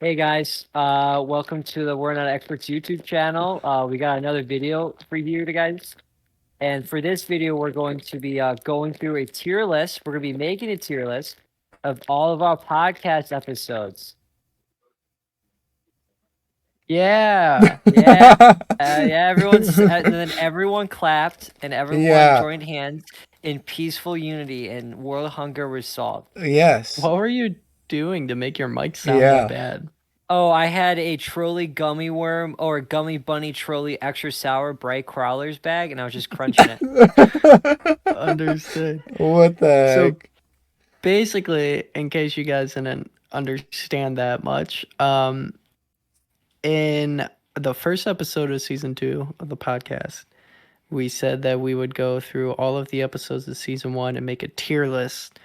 Hey guys, welcome to the We're Not Experts YouTube channel. We got another video for you guys. And for this video, we're going to be going through a tier list. We're going to be making a tier list of all of our podcast episodes. Yeah, and then everyone clapped and everyone Yeah. joined hands in peaceful unity, and world hunger was solved. Yes. What were you doing to make your mic sound Yeah. that bad? Oh, I had a trolley gummy worm or gummy bunny trolley extra sour bright crawlers bag, and I was just crunching it. Understood. What the So heck? basically, in case you guys didn't understand that much, in the first episode of season 2 of the podcast, we said that we would go through all of the episodes of season 1 and make a tier list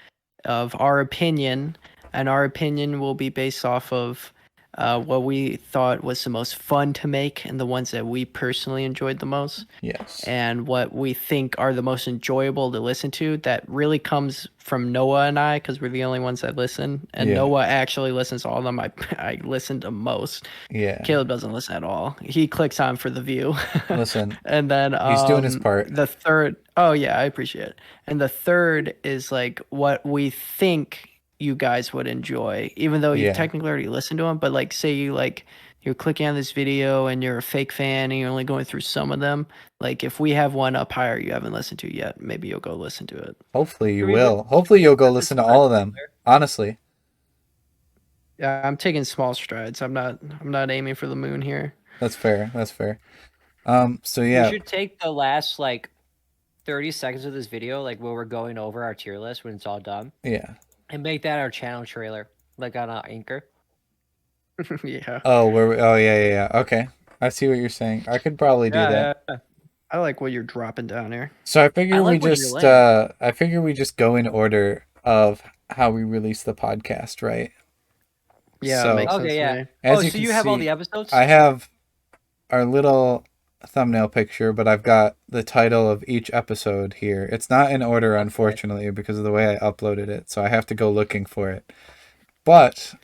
of our opinion, and our opinion will be based off of what we thought was the most fun to make and the ones that we personally enjoyed the most, Yes. and what we think are the most enjoyable to listen to. That really comes from Noah and I, because we're the only ones that listen, and Yeah. Noah actually listens to all of them. I listen to most. Yeah. Caleb doesn't listen at all. He clicks on for the view. Listen, And then he's doing his part. The third, oh yeah, I appreciate it. And the third is like what we think you guys would enjoy, even though you Yeah. technically already listened to them. But like, say you're clicking on this video and you're a fake fan and you're only going through some of them. Like, if we have one up higher you haven't listened to yet, maybe you'll go listen to it. Hopefully you Can we will. Hopefully you'll go listen to all of them. Honestly. Yeah, I'm taking small strides. I'm not aiming for the moon here. That's fair. That's fair. So We yeah. should take the last 30 seconds of this video, like where we're going over our tier list when it's all done, Yeah. and make that our channel trailer, like on Anchor. Yeah. Oh, yeah. Okay. I see what you're saying. I could probably do that. Yeah. I like what you're dropping down here. So I figure like we what you're just laying. I figure we just go in order of how we release the podcast, right? Yeah, So- it makes sense Okay, to yeah. me. As Oh, you so can you have all see, the episodes? I have our little thumbnail picture, but I've got the title of each episode here. It's not in order, unfortunately, because of the way I uploaded it, so I have to go looking for it. But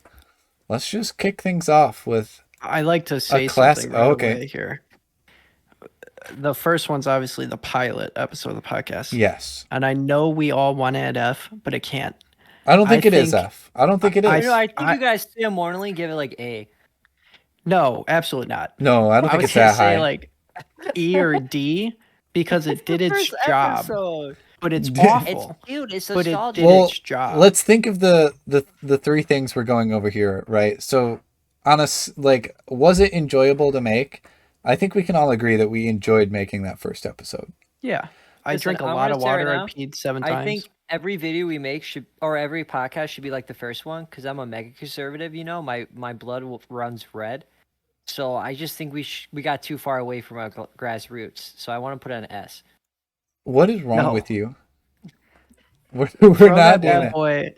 let's just kick things off with I like to say classic- something right oh, okay. away here. The first one's obviously the pilot episode of the podcast. yes. And I know we all want to add F, but it can't. I don't think I it is think- F. I don't think it I- is. I think you guys Sam Mornley give it like A. No, absolutely not. No, I don't I think was it's gonna that say high. like E or D because it did its First job, episode. but it's Yeah. awful. It's cute. It's But it nostalgic. did Well, its job. Let's think of the three things we're going over here, right? So, was it enjoyable to make? I think we can all agree that we enjoyed making that first episode. Yeah. I Listen, drink a I'm lot gonna of say right water. now, I peed 7 I times. think every video we make should, or every podcast should be like the first one, because I'm a mega conservative. You know, my blood runs red. So I just think we got too far away from our grassroots. So I want to put an S. What is wrong No. with you? We're Throw not that doing bad it. boy.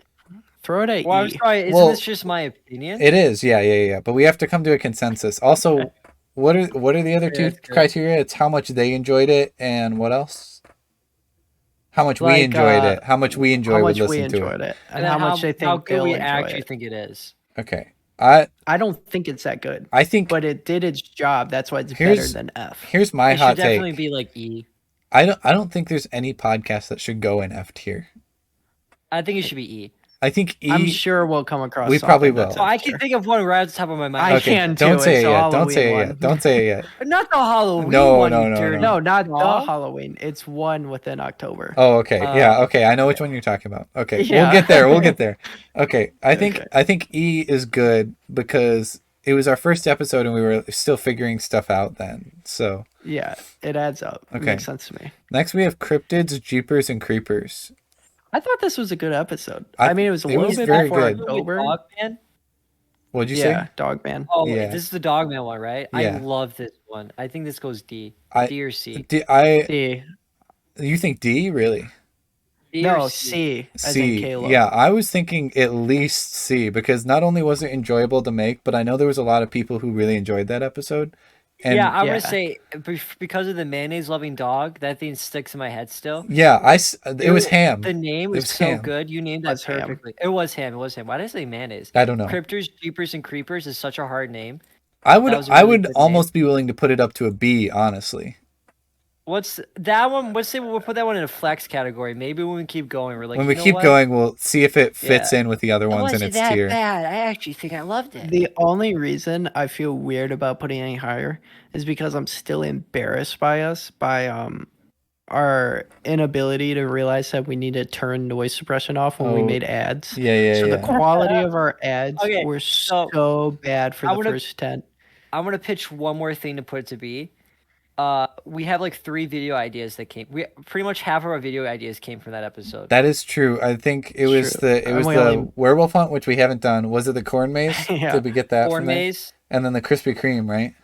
Throw it at Well, I'm E. sorry. Isn't Well, this just my opinion? It is, yeah. But we have to come to a consensus. Also, what are the other Yeah, two that's good. criteria? It's how much they enjoyed it, and what else? How much we Like, enjoyed it. How much we How enjoy would much we listen to enjoyed it. it, and then how much they think how good they'll we enjoy actually it. think it is. Okay. I don't think it's that good, think but it did its job. That's why it's better Here's- than F. here's my It hot should definitely take. be like E. I don't think there's any podcast that should go in F tier. I think it should be E. I think E. I'm sure we'll come across. We probably something that's will. So I F tier. can think of one right off the top of my mind. I Okay, can don't too. say It's it a yet. Don't Halloween say it one. yet. Don't say it yet. But not the Halloween No, one. no, you no, dirty No, not dog. the Halloween. It's one within October. Oh, okay. Yeah, Uh, okay. I know which one you're talking about. Okay. Yeah. We'll get there. We'll get there. Okay. Okay. I think E is good because it was our first episode and we were still figuring stuff out then. So, Yeah, it adds up. It Okay. makes sense to me. next we have Cryptids, Jeepers and Creepers. I thought this was a good episode. I- I mean, it was a it little was bit very before good. October. Dogman? What'd you Yeah, say? Dogman. Oh, Yeah. this is the Dogman one, right? I Yeah. love this one. I think this goes D. I- D or C. C. You think D really? D or No, C. As in C. Caleb. Yeah, I was thinking at least C because not only was it enjoyable to make, but I know there was a lot of people who really enjoyed that episode. And yeah, I'm yeah. gonna say because of the mayonnaise loving dog, that thing sticks in my head still. yeah, it was ham. The name It was was so ham. good. You named that Was ham. perfectly. It was ham. It was ham. Why did I say mayonnaise? I don't know. Cryptors, Jeepers, and Creepers is such a hard name. I That was a I really would good almost be willing to put it up to a B, honestly. What's that one? Let's say we'll put that one in a flex category. Maybe when we keep going, we're like, When you we know keep what? going, we'll see if it fits in with the other It ones in wasn't its that tier. bad. I actually think I loved it. The only reason I feel weird about putting any higher is because I'm still embarrassed by our inability to realize that we need to turn noise suppression off when we Oh, made ads. Yeah, So yeah. the quality of our ads Okay, were so so bad for I the wanna- first 10. I'm gonna pitch one more thing to put it to B. We have like 3 video ideas that came. We pretty much half of our video ideas came from that episode. That is true. I think it was True. the And we the only- werewolf hunt, which we haven't done. Was it the corn maze? Yeah. Did we get that Corn from there? maze, And then the Krispy Kreme, right?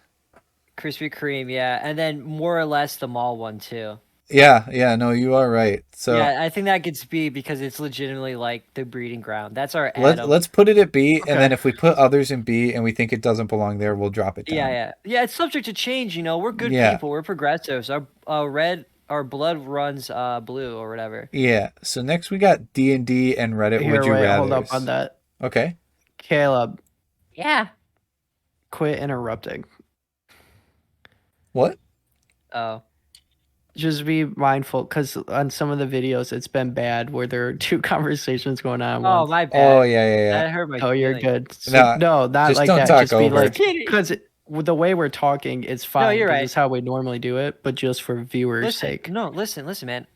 Krispy Kreme, yeah, and then more or less the mall one too. Yeah. No, you are right. So Yeah, I think that gets B because it's legitimately like the breeding ground. That's our Adam. let's put it at B, Okay. and then if we put others in B and we think it doesn't belong there, we'll drop it down. Yeah. It's subject to change. You know, we're good Yeah. people. We're progressives. Our blood runs blue or whatever. Yeah. So next we got D&D and Reddit. Here, Would you wait, rather? hold up on that. Okay. Caleb, Yeah. quit interrupting. What? Oh. Just be mindful because on some of the videos it's been bad where there are 2 conversations going on. Oh, once. my bad. Oh yeah. That hurt my. Oh, you're feelings. good. No, No, not just like don't that. talk Just be over. like, Kidding. because with the way we're talking, it's fine. you're 'cause right. It's how we normally do it, but just for viewers' Listen, sake. no, listen, man.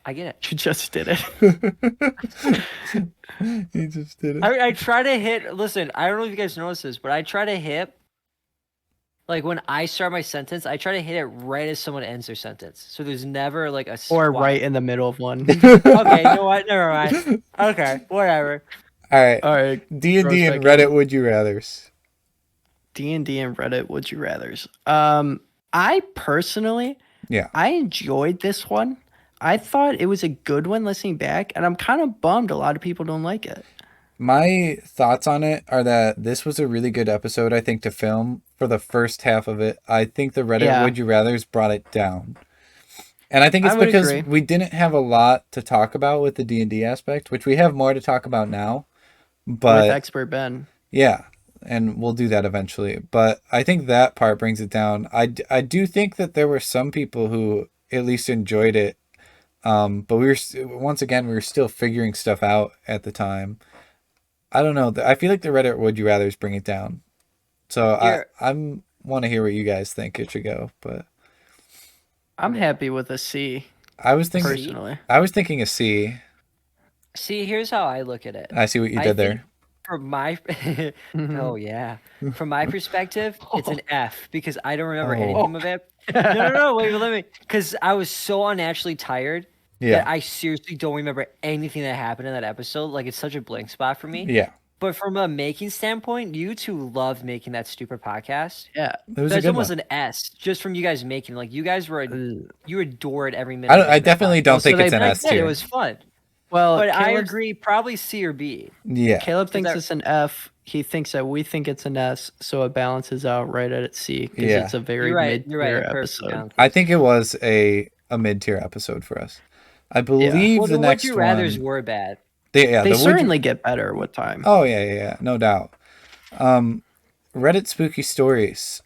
I get it. You just did it. He just did it. I try to hit. Listen, I don't know if you guys notice this, but I try to hit. Like when I start my sentence, I try to hit it right as someone ends their sentence. So there's never like a Or squat. right in the middle of one. Okay, you know what? Never mind. Okay, whatever. All right. All right. D&D Gross and back Reddit. Would you rather's? D&D and Reddit, would you rather's? I personally, Yeah. I enjoyed this one. I thought it was a good one listening back, and I'm kind of bummed a lot of people don't like it. My thoughts on it are that this was a really good episode, I think, to film for the first half of it. I think the Reddit Yeah. Would You Rathers brought it down. And I think it's I would because agree. we didn't have a lot to talk about with the D&D aspect, which we have more to talk about now. With But Expert Ben. yeah, and we'll do that eventually. But I think that part brings it down. I do think that there were some people who at least enjoyed it. But we were still figuring stuff out at the time. I don't know. I feel like the Reddit Would You Rather's bring it down. So I'm want to hear what you guys think it should go. But I'm happy with a C, I was thinking personally. a C. See, here's how I look at it. I see what you I did think there. From my, oh yeah, from my perspective, it's an F because I don't remember Oh. anything of it. No, wait, let me, because I was so unnaturally tired Yeah. that I seriously don't remember anything that happened in that episode. Like it's such a blank spot for me. Yeah. But from a making standpoint, you two loved making that stupid podcast. Yeah. It was a That's good almost one. an S just from you guys making. Like you guys were, Uh, you adored every minute. I of that definitely podcast. don't Well, so think it's they- an Like I S said, tier. it was fun. Well, But I Caleb's- agree, probably C or B. Yeah. Caleb thinks that- it's an F. He thinks that we think it's an S, so it balances out right at C because Yeah. it's a very You're right. mid-tier You're right. Perfect episode. balance. I think it was a mid-tier episode for us. I believe Well, the the next Would You Rather's one. were bad. They They the Would You- certainly get better with time. Oh yeah, no doubt. Reddit spooky stories.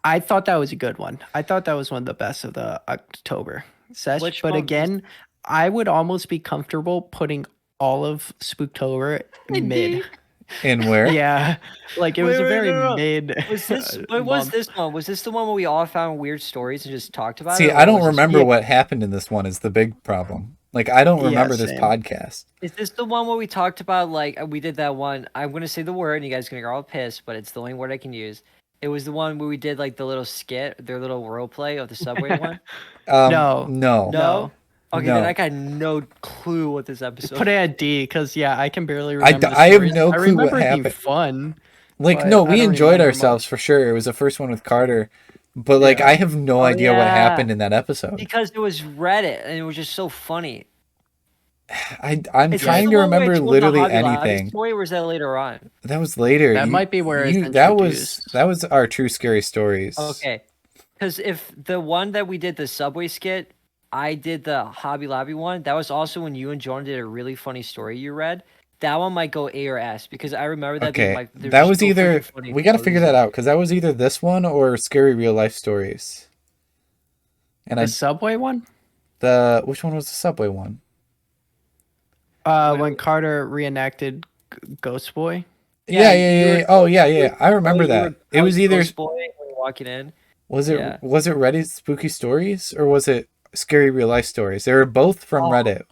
I thought that was a good one. I thought that was one of the best of the October sesh. Which But one was- again, I would almost be comfortable putting all of Spooktober mid. In where? Yeah, like it was Wait, a very no. mid. Was this? What was month. this one? Was this the one where we all found weird stories and just talked about it? See, or I don't was this- remember Yeah. what happened in this one is the big problem. Like I don't Yeah, remember this same. podcast. Is this the one where we talked about like we did that one? I'm gonna say the word, and you guys are gonna get all pissed, but it's the only word I can use. It was the one where we did like the little skit, their little role play of the subway one. No. No. No. Okay, No. then I got no clue what this episode. Put it at D because yeah, I can barely I remember. d- the I have stories. no I clue remember what it being happened. fun. Like But no, I we don't enjoyed remember ourselves for sure. It was the first one with Carter. But like Yeah. I have no idea what yeah. happened in that episode. because it was Reddit and it was just so funny. I'm Is that trying the to one where I remember told the literally Hobby Lobby anything. story, or was that later on? That was later. That might be where it's that was introduced. that was our true scary stories. Okay. Because if the one that we did the Subway skit, I did the Hobby Lobby one. That was also when you and Jordan did a really funny story you read. That one might go A or S because I remember that being Okay, they're that just was so either freaking funny we for got to no figure that reason. out because that was either this one or scary real life stories. And The Subway one? which one was the Subway one? When Carter reenacted Ghost Boy. Yeah, Yeah. you were Oh yeah. Ghost I Boy, remember you that. were- It I was either Ghost Boy when you're walking in. was Yeah. it Reddit spooky stories or was it scary real life stories? They were both from Oh. Reddit.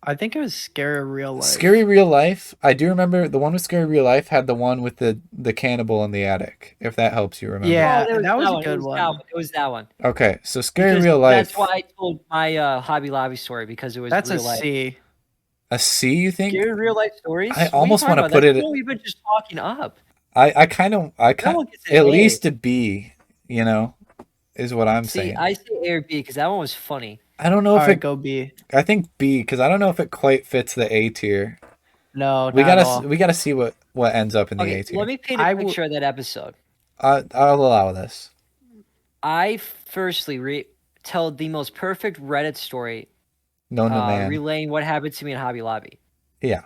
I think it was Scary Real Life. Scary Real Life. I do remember the one with Scary Real Life had the one with the cannibal in the attic. If that helps you remember. Yeah, there that was a one. good It was one. that one. It was that one. Okay, so Scary Because Real Life. That's why I told my Hobby Lobby story because it was That's a real life. C. A C, you think? Scary real life stories. I What are you almost talking wanna about? put That's it- what we've been just talking up. I kind of That one gets an at A. least a B. You know, is what I'm See, saying. I say A or B because that one was funny. I don't know All if right, it. go B. I think B because I don't know if it quite fits the A tier. No, We not at gotta all. we gotta see what ends up in the A Okay, tier. let me paint a I will- picture of that episode. I'll allow this. I firstly tell the most perfect Reddit story, Known to man. relaying what happened to me in Hobby Lobby. Yeah.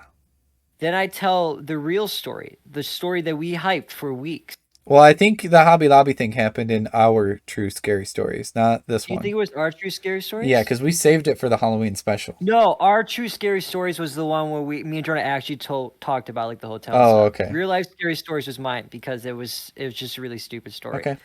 Then I tell the real story, the story that we hyped for weeks. Well, I think the Hobby Lobby thing happened in our true scary stories, not this Do you one. think it was our true scary stories? Yeah, because we saved it for the Halloween special. No, our true scary stories was the one where me and Jordan actually talked about like the hotel. Oh, stuff. okay. Real life scary stories was mine because it was just a really stupid story. Okay.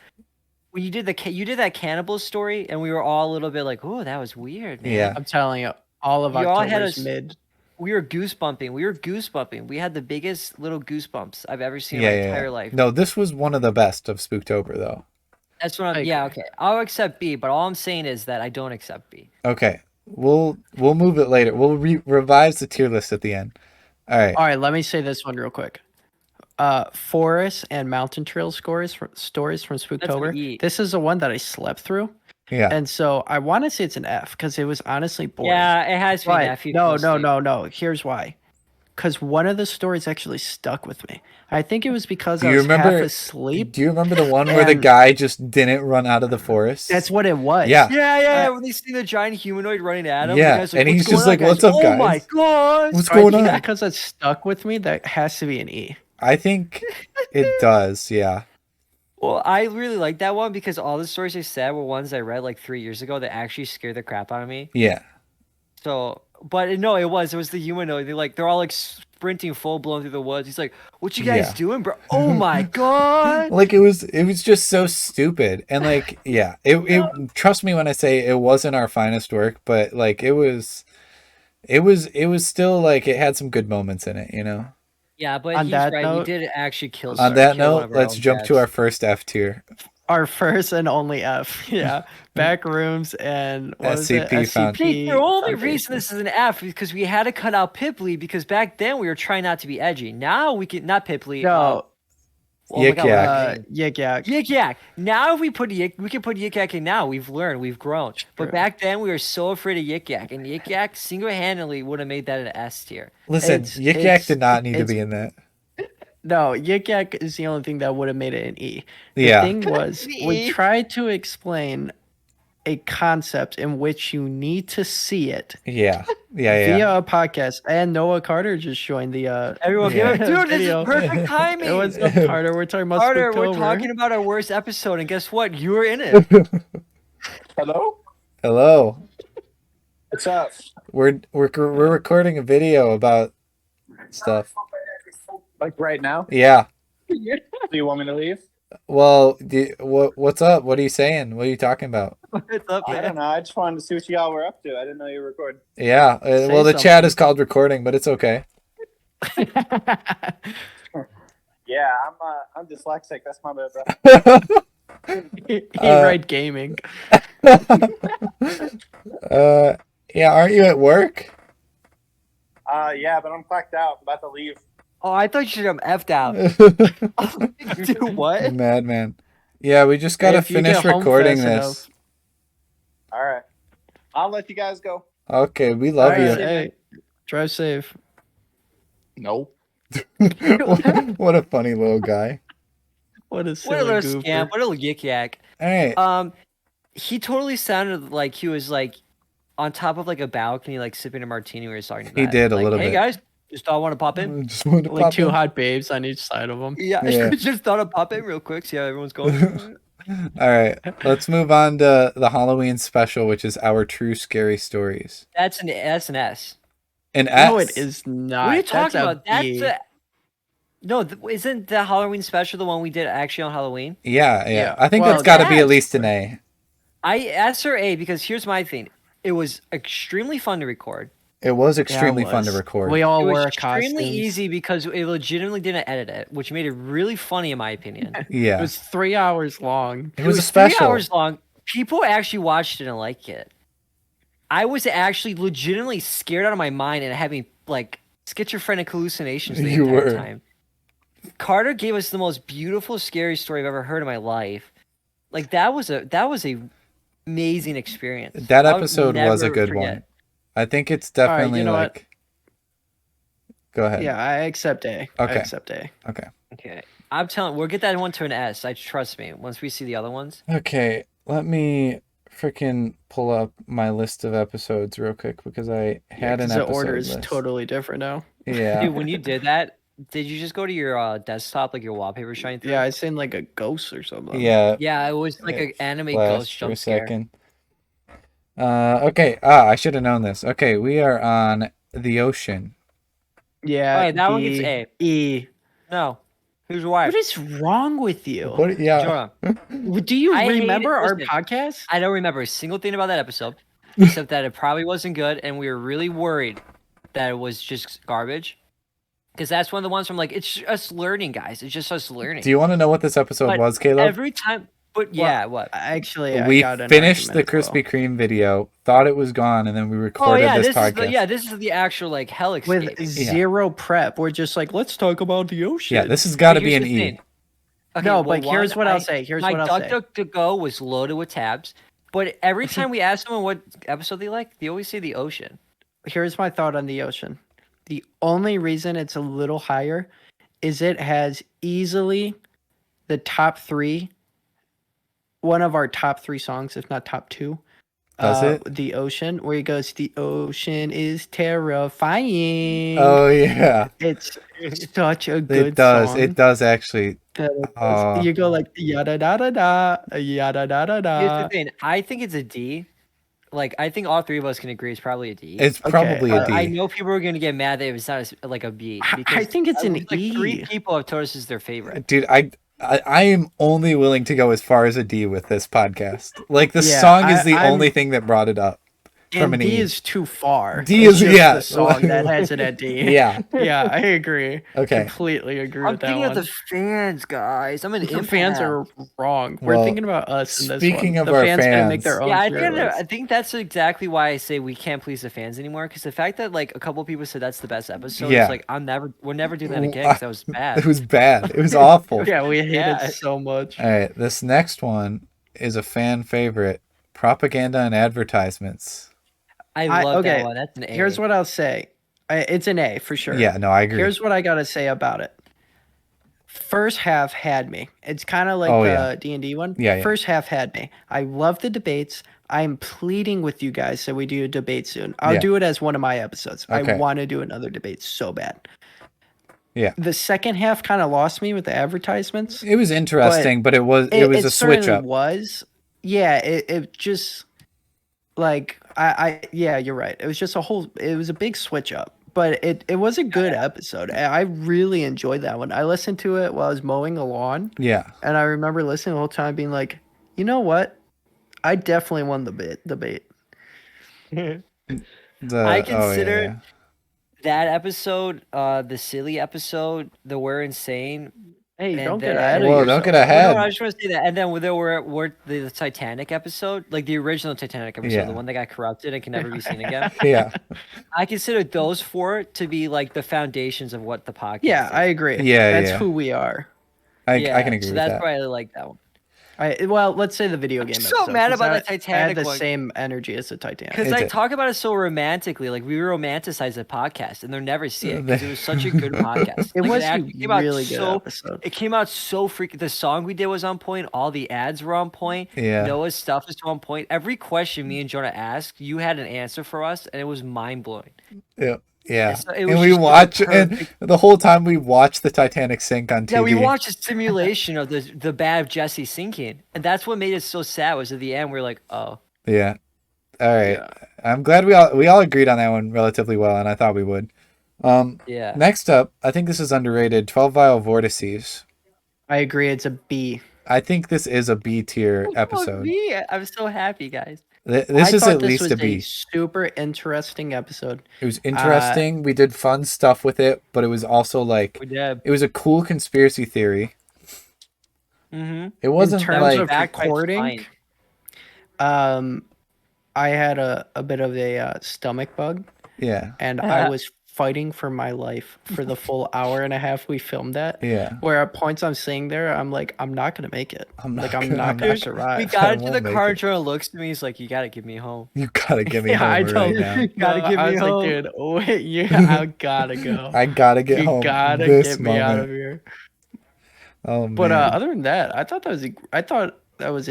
When you did that cannibal story, and we were all a little bit like, "Oh, that was weird, man." Yeah. I'm telling you, all of You all had October's us- mid. We were goosebumping. We had the biggest little goosebumps I've ever seen Yeah, in my yeah. entire life. No, this was one of the best of Spooktober, though. That's what I'm. I Yeah, agree. okay. I'll accept B, but all I'm saying is that I don't accept B. Okay, we'll move it later. We'll revise the tier list at the end. All right. All right, let me say this one real quick. Forest and Mountain Trail stories from Spooktober. E. This is the one that I slept through, Yeah. and so I want to say it's an F because it was honestly boring. Yeah, it has to be an But F. You no, fell no, asleep. no, no. Here's why. Because one of the stories actually stuck with me. I think it was because Do I you was half remember- asleep. Do you remember the one where the And- guy just didn't run out of the forest? That's what it was. Yeah. Yeah. When they see the giant humanoid running at him, Yeah, the guy's like, and "What's he's just going on, like, "What's up, Oh my guys?" god! What's So I going think on? because it stuck with me, that has to be an E. I think it does. Yeah. Well, I really like that one because all the stories they said were ones I read like 3 years ago that actually scared the crap out of me. Yeah. So, but no, it was the humanoid. They're all like sprinting full blown through the woods. He's like, "What you guys Yeah. doing, bro? Oh my god!" Like it was just so stupid and like yeah it trust me when I say it wasn't our finest work, but like it was still like it had some good moments in it, you know. Yeah, but On he's that right. note- we did actually kill. On that kill one note, of our let's own jump to pets. our first F tier. Our first and only F. Yeah. Back rooms and what was it? SCP found- See, the only Foundation. reason this is an F is because we had to cut out Pipley because back then we were trying not to be edgy. Now we can not Pipley. No, oh my Yik God, Yak. what's his name? Yik Yak. Yik Yak. Now if we put Yik, we can put Yik Yak in now. We've learned, we've grown. But True. back then we were so afraid of Yik Yak, and Yik Yak single-handedly would have made that an S tier. Listen, It's- Yik Yak it's- did not need to it's- be in that. No, Yik Yak is the only thing that would have made it an E. The Yeah. thing was, we E. tried to explain a concept in which you need to see it Yeah. Yeah. via a podcast. And Noah Carter just joined the Everyone, Yeah. give it, dude, this is Video. perfect timing. It was Carter. We're talking about Carter, we're Spooktober. talking about our worst episode, and guess what? You were in it. Hello? Hello. What's up? We're recording a video about stuff. Like right now? Yeah. Do you want me to leave? Well, what's up? What are you saying? What are you talking about? What's up, I man? don't know. I just wanted to see what y'all were up to. I didn't know you were recording. Yeah. Say Well, the chat something. is called recording, but it's okay. Yeah, I'm dyslexic. That's my bad, bro. he Uh, write gaming. Yeah. Aren't you at work? Yeah, but I'm clacked out. I'm about to leave. Oh, I thought you should have F'd out. Dude, what? Madman. Yeah, we just gotta If you finish get home recording fast this. All right. I'll let you guys go. Okay, we love Alright, you. hey, drive safe. Nope. What a funny little guy. What a What a silly little goober. scamp! What a little yik yak! All right. He totally sounded like he was like on top of like a balcony, like sipping a martini. We were talking about. He did a like, little hey bit. guys, just thought I want to pop in. Just wanted to Like pop two in. hot babes on each side of him. Yeah, Yeah. just thought I'd pop in real quick, see how everyone's going. All right, let's move on to the Halloween special, which is our true scary stories. That's an S. And No, it is not. What are you That's talking a about? That's B. a no. Isn't the Halloween special the one we did actually on Halloween? Yeah. Yeah. I think Well, that's got to be at that's- least an A. I S or A because here's my thing. It was extremely fun to record. It was Yeah, it extremely fun to was. record. We all It was wore extremely costumes. easy because it legitimately didn't edit it, which made it really funny in my opinion. Yeah. It was 3 hours long. It was a 3 special. hours long. People actually watched it and liked it. I was actually legitimately scared out of my mind and having like schizophrenic hallucinations the You entire were. time. Carter gave us the most beautiful, scary story I've ever heard in my life. Like that was a amazing experience. That I'll episode was a never good forget. one. I think it's right, definitely you know what? like. Go ahead. Yeah, I accept A. I Okay. accept A. Okay. Okay, I'm telling. We'll get that one to an S. I trust me. Once we see the other ones. Okay. Let me freaking pull up my list of episodes real quick because I had an the episode order is list. totally different now. Yeah. Dude, when you did that, did you just go to your desktop like your wallpaper shine through? Yeah, I seen like a ghost or something. Yeah. Yeah, it was like It an anime flashed ghost for a jump scare. second. Okay. I should have known this. Okay, we are on the ocean. Yeah. Alright, that one D, gets A. E. No, who's why? What is wrong with you? What? Yeah. Jordan, Do you I hate remember it. our Listen, podcast? I don't remember a single thing about that episode, except that it probably wasn't good, and we were really worried that it was just garbage. Because that's one of the ones from like it's us learning, guys. It's just us learning. Do you want to know what this episode But was, Caleb? Every time, but yeah, what? Actually, I We got an finished the argument as well. Krispy Kreme video, thought it was gone, and then we Oh recorded yeah, this this podcast. is the actual like hell escape. With zero prep. We're just like, let's talk about the ocean. Yeah, this has got to But be here's an the E. thing. Okay, No, well, but here's one, what I'll say. Here's my what I'll say. DuckDuckGo was loaded with tabs, but every time we ask someone what episode they like, they always say the ocean. Here's my thought on the ocean. The only reason it's a little higher is it has easily the top three, one of our top three songs, if not top two. Does it? The ocean, where he goes, the ocean is terrifying. Oh yeah, It's such a good it does. song. It does actually. that it does. Oh. You go like yada da da da, yada da da Here's da. the thing. I think it's a D. Like I think all three of us can agree it's probably a D. It's Okay, probably a D. I know people are going to get mad that it's not like a B. I Because think it's at an least, like, 3 E. people have told us it's their favorite. Dude, I am only willing to go as far as a D with this podcast. Like the Yeah, song is the I'm- only thing that brought it up. From And an D E. is too far. D It's is- just yeah. the song that has it at D. Yeah. Yeah, I agree. Okay. Completely agree I'm with that thinking one. of the fans, guys. I'm an The fans are wrong. Well, We're thinking about us in this speaking one. of The our fans can make their fans- own. Yeah, I tier list. think that's exactly why I say we can't please the fans anymore. Because the fact that like a couple people said that's the best episode, Yeah. it's like we're never doing that again. Because that was bad. It was bad. It was awful. Yeah, we hate Yeah. it so much. All right, this next one is a fan favorite: propaganda and advertisements. I I- love okay, that one. That's an A. Here's what I'll say. It's an A for sure. Yeah, no, I agree. Here's what I gotta say about it. First half had me. It's kind of like Oh, the yeah. D&D one. Yeah, yeah. First half had me. I love the debates. I'm pleading with you guys that we do a debate soon. I'll Yeah. do it as one of my episodes. Okay. I want to do another debate so bad. Yeah. The second half kind of lost me with the advertisements. It was interesting, but it was It a switch certainly up. was. Yeah, it just like yeah, you're right. It was just it was a big switch up. But it was a good episode. I really enjoyed that one. I listened to it while I was mowing a lawn, Yeah. and I remember listening the whole time being like, you know what? I definitely won the debate. The, I oh, consider yeah. that episode, the silly episode, the We're Insane. Hey, And don't get then- ahead of Whoa, yourself. don't get Well, ahead. no, I just want to say that. And then there were the Titanic episode, like the original Titanic episode, Yeah. the one that got corrupted and can never be seen again. Yeah. I consider those four to be like the foundations of what the podcast Yeah, is. I agree. Yeah, That's yeah. who we are. I can agree so with that's that. why I like that one. Well, let's say the video game. I'm so episode, mad 'cause about the I had Titanic the one. same energy as the Titanic. Because It I did. talk about it so romantically, like we romanticize the podcast, and they'll never see it because it was such a good podcast. It Like, was actually a came out really good so. episode. It came out so freaking. The song we did was on point. All the ads were on point. Yeah. Noah's stuff is on point. Every question me and Jonah asked, you had an answer for us, and it was mind blowing. Yeah. Yeah. So it And was we just the watch, and perfect- the whole time we watch the Titanic sink on TV. Yeah, we watched a simulation of the bad Jesse sinking, and that's what made it so sad. Was at the end we're like, oh. Yeah. All right. Yeah. I'm glad we all agreed on that one relatively well, and I thought we would. Yeah. Next up, I think this is underrated. 12 Vial Vortices. I agree. It's a B. I think this is a B tier Oh, episode. me. I'm so happy, guys. This I is thought at this least was a B. super interesting episode. It was interesting. We did fun stuff with it, but it was also like We did. it was a cool conspiracy theory. Mm-hmm. It wasn't In terms like of Back quite recording, fine. I had a bit of a stomach bug, yeah, and I was fighting for my life for the full hour and a half we filmed that. yeah. Where at points I'm sitting there, I'm like, I'm not gonna make it. I'm not I'm gonna- not I'm gonna not- survive. We I got into the won't make car it. and Jonah looks to me. He's like, "You gotta get me home." You gotta get me Yeah, I home right told now. You gotta get I me was home. like, dude, wait, I gotta go. I gotta get you home. gotta this get me moment. out of here. Oh man. But other than that, I thought that was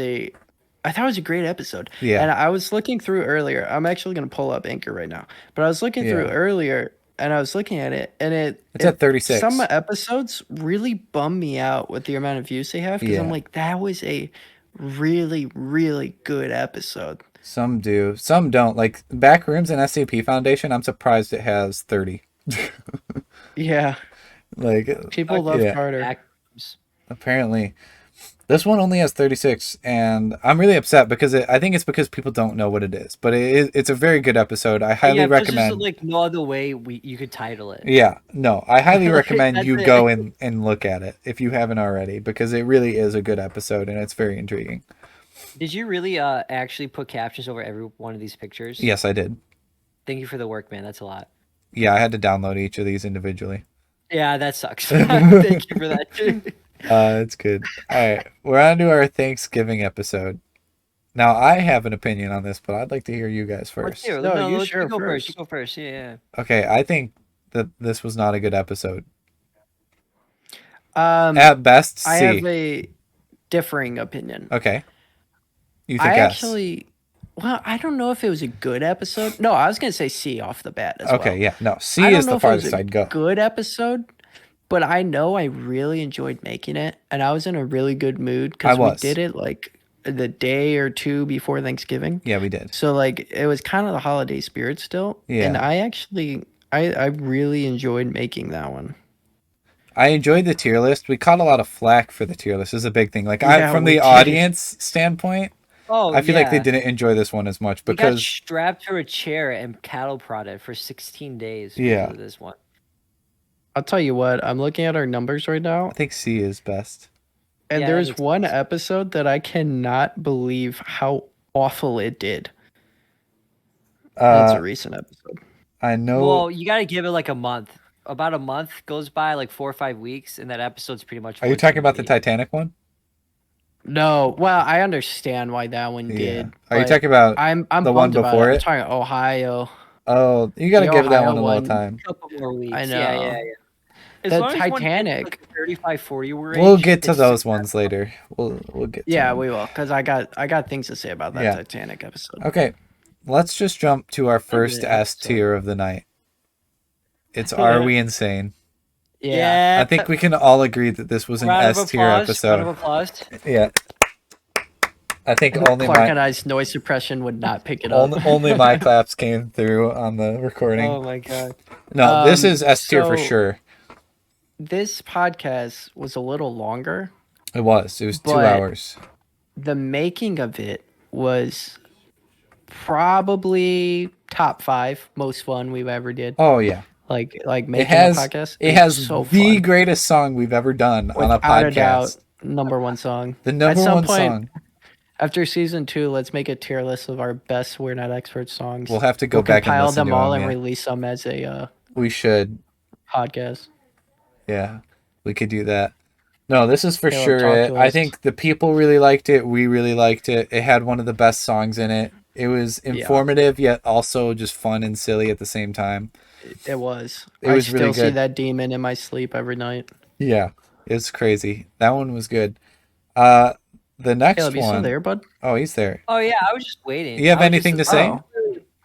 a great episode. Yeah. And I was looking through earlier. I'm actually gonna pull up Anchor right now. But I was looking through Yeah. earlier, and I was looking at it, and It's at 36. Some episodes really bum me out with the amount of views they have because I'm Yeah. like, that was a really, really good episode. Some do, some don't. Like Backrooms and SCP Foundation, I'm surprised it has 30. Yeah, Like people love yeah. Carter. Backrooms. Apparently, this one only has 36, and I'm really upset because I think it's because people don't know what it is. But it's a very good episode. I highly Yeah, there's recommend. just, like no other way you could title it. Yeah, no, I highly Like, recommend that's you it. go and look at it if you haven't already, because it really is a good episode and it's very intriguing. Did you really actually put captions over every one of these pictures? Yes, I did. Thank you for the work, man. That's a lot. Yeah, I had to download each of these individually. Yeah, that sucks. Thank you for that. It's good. All right, we're on to our Thanksgiving episode. Now, I have an opinion on this, but I'd like to hear you guys Let's first. hear it. No, you let's- share go first. first. You go first. Yeah. Okay, I think that this was not a good episode. Um, At best, C. I have a differing opinion. Okay. You think I S? actually, well, I don't know if it was a good episode. No, I was gonna say C off the bat as well. Okay, yeah. No, C I don't is know the if it was farthest a I'd go. Good episode, but I know I really enjoyed making it, and I was in a really good mood I because we was. did it like the day or two before Thanksgiving. Yeah, we did. So like it was kind of the holiday spirit still. Yeah. And I actually, I really enjoyed making that one. I enjoyed the tier list. We caught a lot of flack for the tier list. This is a big thing. Like, Yeah, from we the did. audience standpoint, Oh, I feel like they yeah. didn't enjoy this one as much We got because strapped to a chair and cattle prodded for 16 days. because Yeah. of this one. I'll tell you what, I'm looking at our numbers right now, I think C is best. and Yeah, that there's makes one sense. episode that I cannot believe how awful it did. That's a recent episode. I know. Well, you got to give it like a month. About a month goes by, like 4 or 5 weeks, and that episode's pretty much. Are you talking about the 14 Titanic one? No, well, I understand why that one Yeah. did. Are you but talking about? I'm the one bummed about before it. it? I'm talking Ohio. Oh, you got to the give that Ohio one a little one. time. couple more weeks. I Yeah, know. yeah, yeah. As The long as one hits, Titanic- like, the 35, 40 range, We'll get to it's- those ones later. We'll get. To Yeah, them. we will, because I got things to say about that Yeah. Titanic episode. Okay, let's just jump to our first good S episode. tier of the night. It's Are We Insane? Yeah. I think we can all agree that this was an Round of S tier applause, episode. Round of applause. Yeah. I think only Clark my and I's noise suppression would not pick it up. only my claps came through on the recording. Oh my god. No, this is S tier for so- sure. This podcast was a little longer. It was. It was 2 but- hours. The making of it was probably top 5 most fun we've ever did. Oh yeah. Like It making has a podcast. it was has so the fun. greatest song we've ever done on a Without a doubt, podcast. number 1 song. The number some one point, song. After season 2, let's make a tier list of our best We're Not Experts songs. We'll have to go We'll back and compile listen them to all them. and Yeah. release them as a We should. podcast. Yeah. We could do that. No, this is for Caleb, sure talk it. to I us. think the people really liked it. We really liked it. It had one of the best songs in it. It was informative yet also just fun and silly at the same time. It was. It was I really still see good. that demon in my sleep every night. Yeah, it's crazy. That one was good. The next Caleb, you still one. there, bud? Oh, he's there. Oh yeah, I was just waiting. You have I was anything just- to say? Oh.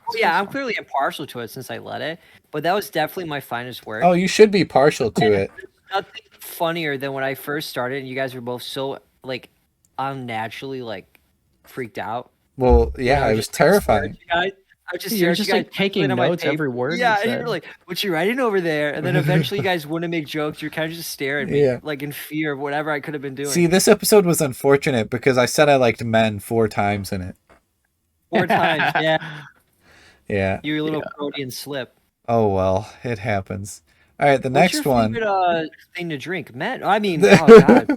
Well, yeah, I'm clearly impartial to it since I let it, but that was definitely my finest work. Oh, you should be partial to it. Nothing funnier than when I first started and you guys were both so like unnaturally like freaked out. Well, When yeah, I it was was just staring at terrifying. you guys. I was just You're staring at just you like guys, taking pulling out my notes paper. every word. Yeah, you and you said. were like, "What you writing over there?" And then eventually, you guys wouldn't make jokes. You're kind of just staring at me, Yeah. like in fear of whatever I could have been doing. See, this episode was unfortunate because I said I liked men 4 times in it. 4 times, yeah. Yeah. You little Freudian slip. Oh well, it happens. All right, the What's next your one. favorite thing to drink, Matt? I mean, oh god.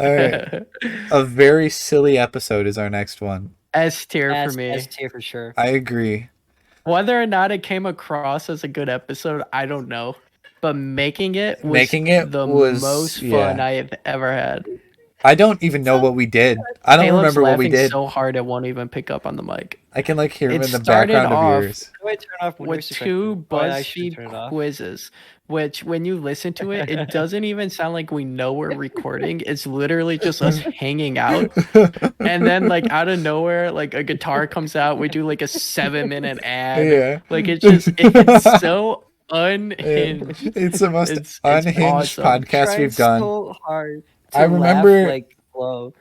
All right, a very silly episode is our next one. S tier for S me. tier for sure. I agree. Whether or not it came across as a good episode, I don't know. But making it was the was- most fun yeah. I have ever had. I don't even know what we did. I don't Caleb's remember what we laughing did. so hard it won't even pick up on the mic. I can like hear him It in the started background of off yours. How do I turn off With voice 2 suppression? Oh, I should turn it BuzzFeed off. quizzes, which when you listen to it, it doesn't even sound like we know we're recording. It's literally just us hanging out. And then like out of nowhere, like a guitar comes out. We do like a 7-minute ad. Yeah. Like it's so unhinged. It's the most It's unhinged awesome. podcast Trying we've done. so hard to I remember- laugh, like slow.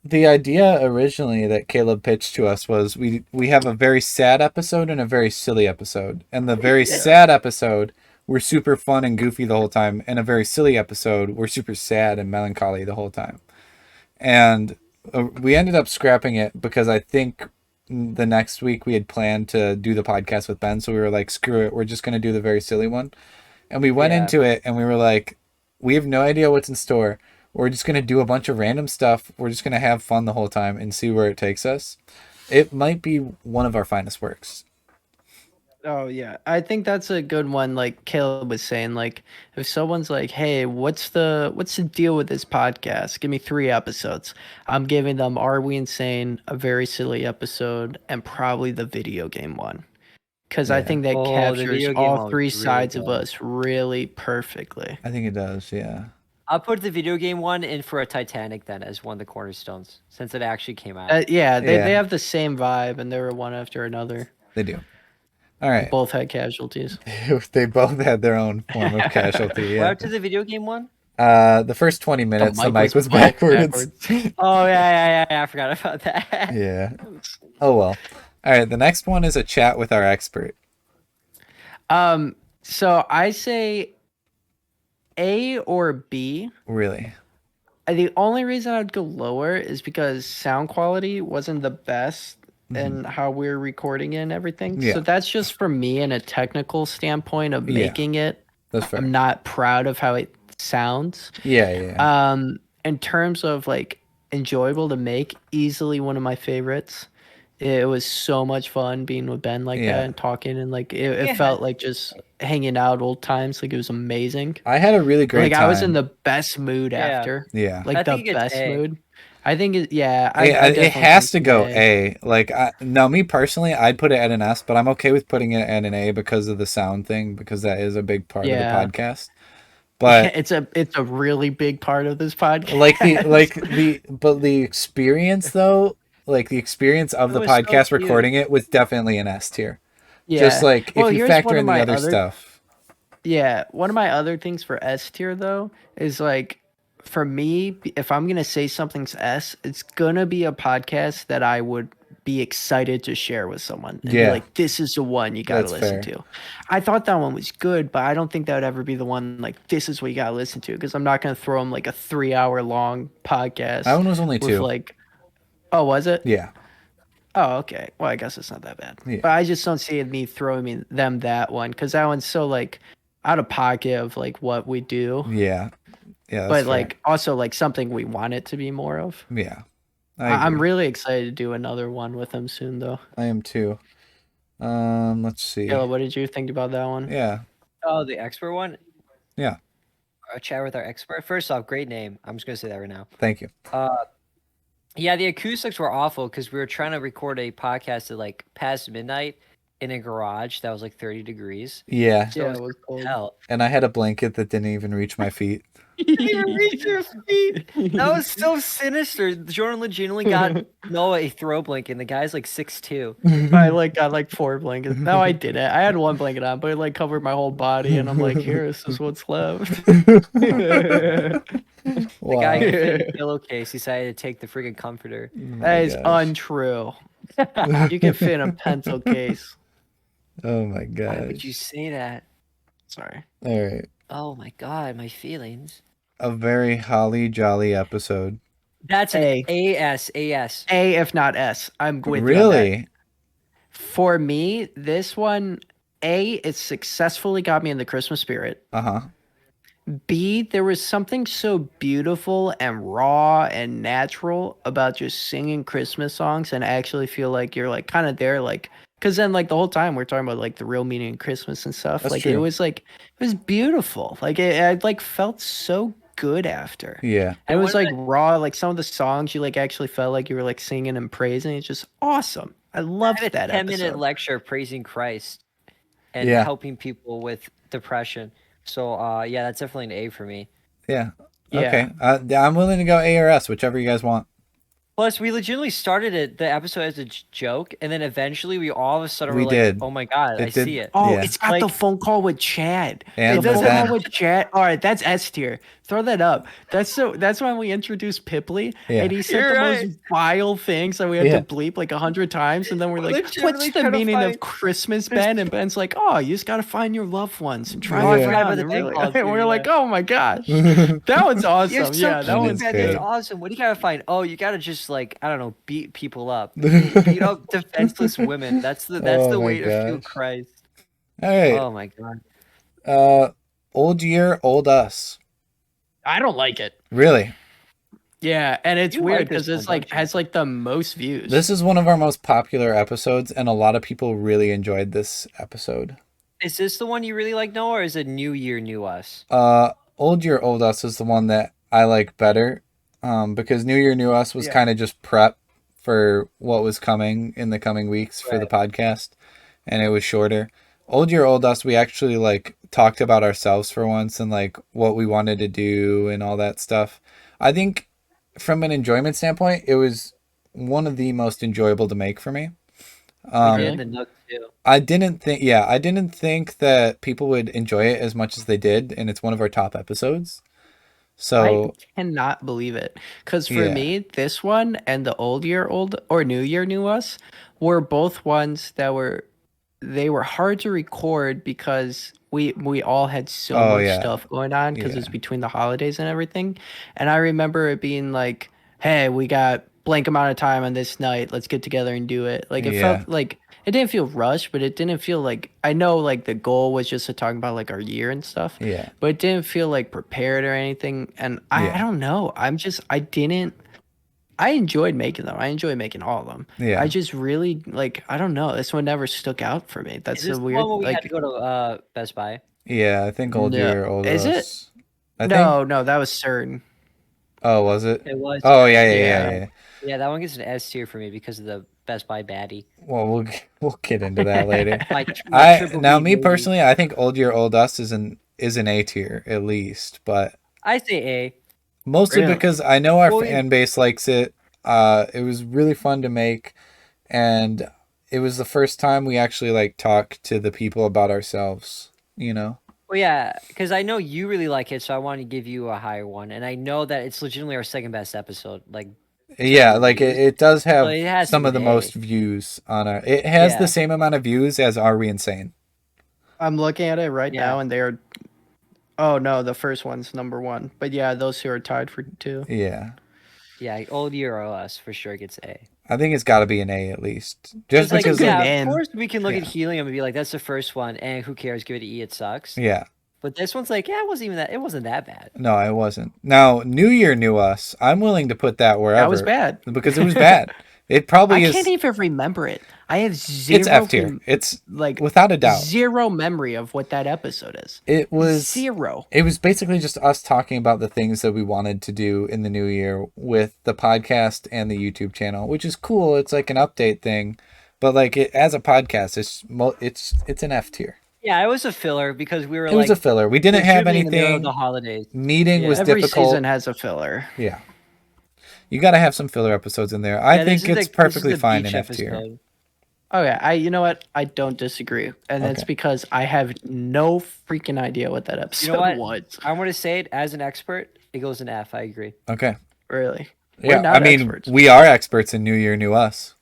The idea originally that Caleb pitched to us was we have a very sad episode and a very silly episode. And the very sad episode, we're super fun and goofy the whole time. And a very silly episode, we're super sad and melancholy the whole time. And we ended up scrapping it because I think the next week we had planned to do the podcast with Ben. So we were like, screw it, we're just going to do the very silly one. And we went Yeah. into it and we were like, we have no idea what's in store. We're just going to do a bunch of random stuff. We're just going to have fun the whole time and see where it takes us. It might be one of our finest works. Oh yeah, I think that's a good one. Like Caleb was saying, like if someone's like, "Hey, what's the deal with this podcast? Give me 3 episodes." I'm giving them "Are We Insane?" a very silly episode, and probably the video game one, because I Yeah. think that Oh, the captures video game all one was 3 really sides of good. us really perfectly. I think it does, yeah. I'll put the video game one in for a Titanic then as one of the cornerstones since it actually came out. Yeah, they Yeah. have the same vibe, and they were one after another. They do. All right. Both had casualties. They both had their own form of casualty, What yeah. after the video game one? The first 20 minutes, the mic was backwards. Oh yeah, I forgot about that. Yeah. Oh, well. All right, the next one is a chat with our expert. So I say A or B. Really? The only reason I'd go lower is because sound quality wasn't the best and how we're recording it and everything. Yeah. So that's just for me in a technical standpoint of Yeah. making it. That's fair. I'm not proud of how it sounds. Yeah. In terms of like enjoyable to make, easily one of my favorites. It was so much fun being with Ben like Yeah. that and talking, and like it Yeah. felt like just hanging out old times. Like it was amazing. I had a really great Like time. I was in the best mood Yeah. after. Yeah. Like I the think it's best A. mood. I think it. Yeah, it definitely has to think go it's A. Like, now me personally, I'd put it at an S, but I'm okay with putting it at an A because of the sound thing, because that is a big part Yeah. of the podcast. But it's a really big part of this podcast. but the experience though, like the experience of It the was so podcast cute. recording it was definitely an S tier. yeah. Just like Well, if you here's factor one of in the my other stuff. Yeah, one of my other things for S tier though is like for me, if I'm gonna say something's S, it's gonna be a podcast that I would be excited to share with someone. And be Yeah. like, this is the one you gotta That's listen fair. to. I thought that one was good, but I don't think that would ever be the one like this is what you gotta listen to, because I'm not gonna throw them like a 3-hour long podcast. That one was only with 2. like, oh, was it? Yeah. Oh, okay. Well, I guess it's not that bad. Yeah. But I just don't see me throwing them that one, because that one's so like out of pocket of like what we do, Yeah. Yeah. but that's fair. like also like something we want it to be more of. Yeah. I'm agree. really excited to do another one with him soon, though. I am too. Let's see. Caleb, what did you think about that one? Yeah. Oh, the expert one. Yeah. chat with our expert. First off, great name. I'm just gonna say that right now. Thank you. Yeah, the acoustics were awful because we were trying to record a podcast at like past midnight in a garage that was like 30 degrees. Yeah, So Yeah, it was cold. hell. and I had a blanket that didn't even reach my feet. Didn't even reach your feet. That was so sinister. Jordan legitimately got Noah a throw blanket, and the guy's like 6'2". I like got like 4 blankets. No, I didn't. I had one blanket on, but it like covered my whole body, and I'm like, here, this is what's left. The Wow. guy could fit in a pillowcase. He decided to take the freaking comforter. Oh my That is gosh. untrue. You can fit in a pencil case. Oh my Why would you gosh. say that? Sorry. All right. Oh my god, my feelings. A very holly jolly episode. That's an A. AS. A, if not S. I'm with you on that. Really? For me, this one, A, it successfully got me in the Christmas spirit. Uh-huh. B, there was something so beautiful and raw and natural about just singing Christmas songs, and I actually feel like you're like kind of there, like, because then like the whole time we're talking about like the real meaning of Christmas and stuff. That's Like true. it was beautiful. Like I like felt so good after. Yeah. It was one like of raw, like some of the songs you like actually felt like you were like singing and praising. It's just awesome. I I loved had a that 10-minute episode. lecture praising Christ and Yeah. helping people with depression. So yeah, that's definitely an A for me. Yeah. Yeah. Okay. I'm willing to go ARS, whichever you guys want. Plus, we legitimately started the episode as a joke, and then eventually we all of a sudden We were like, did. "Oh my god, It I did- see it." Oh, Yeah. it's got the Like- phone call with Chad. And The the phone Ben. call with Chad. All right, that's S tier. Throw that up. That's when we introduced Pipley, Yeah. and he said You're the right. most vile things that we had Yeah. to bleep like 100 times, and then we're like, Legitimately "What's the trying to meaning of find- Christmas, Ben?" And Ben's like, "Oh, you just gotta find your loved ones and try Oh, I it forgot out." about the And Ben we're call like, and too, we're yeah. like, "Oh my gosh, that one's awesome." You're so Yeah, that cute, one's man. good. That's awesome. What do you gotta find? Oh, you gotta just like I don't know, beat people up, beat up defenseless women. That's the Oh my way to feel gosh. Christ. All right. Oh my god. Old year, old us. I don't like it. Really? Yeah, and it's You weird like this because it's one, like don't you? has like the most views. This is one of our most popular episodes, and a lot of people really enjoyed this episode. Is this the one you really like, Noah, or is it New Year, New Us? Old year, old us is the one that I like better, because New Year, New Us was Yeah. kind of just prep for what was coming in the coming weeks for the podcast, and it was shorter. Old year, old us, we actually like talked about ourselves for once and like what we wanted to do and all that stuff. I think from an enjoyment standpoint, it was one of the most enjoyable to make for me. We Um, did the Nook too. I didn't think that people would enjoy it as much as they did, and it's one of our top episodes. So I cannot believe it. Because for Yeah. me, this one and the old year old or new year new us were both ones that were hard to record because we all had so Oh, much yeah. stuff going on because it's Yeah. between the holidays and everything. And I remember it being like, hey, we got blank amount of time on this night. Let's get together and do it. Like it Yeah. felt like it didn't feel rushed, but it didn't feel like I know like the goal was just to talk about like our year and stuff yeah, but it didn't feel like prepared or anything. And I Yeah. don't know. I enjoyed making them. I enjoy making all of them. yeah. I just really like, I don't know. This one never stuck out for me. That's Is this a the weird, one where we had like, to go to Best Buy? Yeah, I think old No. year, old Is it? us. I think. no, that was CERN. Oh, was it? It was. Oh, yeah. Yeah. Yeah, that one gets an S tier for me because of the Best Buy baddie. Well, we'll get into that later. My triple Now, B me baby. personally, I think old year, old us is an A tier at least, but I say A. mostly Really? because I know our Well, fan base likes it. It was really fun to make, and it was the first time we actually like talked to the people about ourselves. You know. Well, yeah, because I know you really like it, so I want to give you a higher one, and I know that it's legitimately our second best episode. Like, Yeah, of like views. it does have Well, it has some to of the be most A. views on our. It has Yeah. the same amount of views as Are We Insane? I'm looking at it right Yeah. now and they're, oh no, the first one's number one. But yeah, those two are tied for two. Yeah, yeah, old year or us for sure gets A. I think it's got to be an A at least, just It's like, because. good yeah, name. of course we can look at Yeah. Helium and be like, that's the first one, and who cares? Give it an E. It sucks. Yeah, But this one's like, yeah, it wasn't even that. It wasn't that bad. no, it wasn't. Now, New Year, New Us. I'm willing to put that wherever. That was bad. because it was bad. It probably I is. can't even remember it. I have zero. It's F tier. It's like without a doubt. zero memory of what that episode is. It was Zero. It was basically just us talking about the things that we wanted to do in the new year with the podcast and the YouTube channel, which is cool. It's like an update thing, but like as a podcast, it's an F tier. Yeah, it was a filler because we were It was a filler. We didn't it have should be in the middle of anything. the holidays. Meeting Yeah. was Every difficult. season has a filler. Yeah. You got to have some filler episodes in there. I Yeah, think this is it's the perfectly fine beach in F tier. episode. Oh yeah, you know what? I don't disagree, and that's Okay. because I have no freaking idea what that episode what? was. I want to say it as an expert. It goes in F. I agree. Okay. Really? Yeah, not I mean, experts. we are experts in New Year, New Us.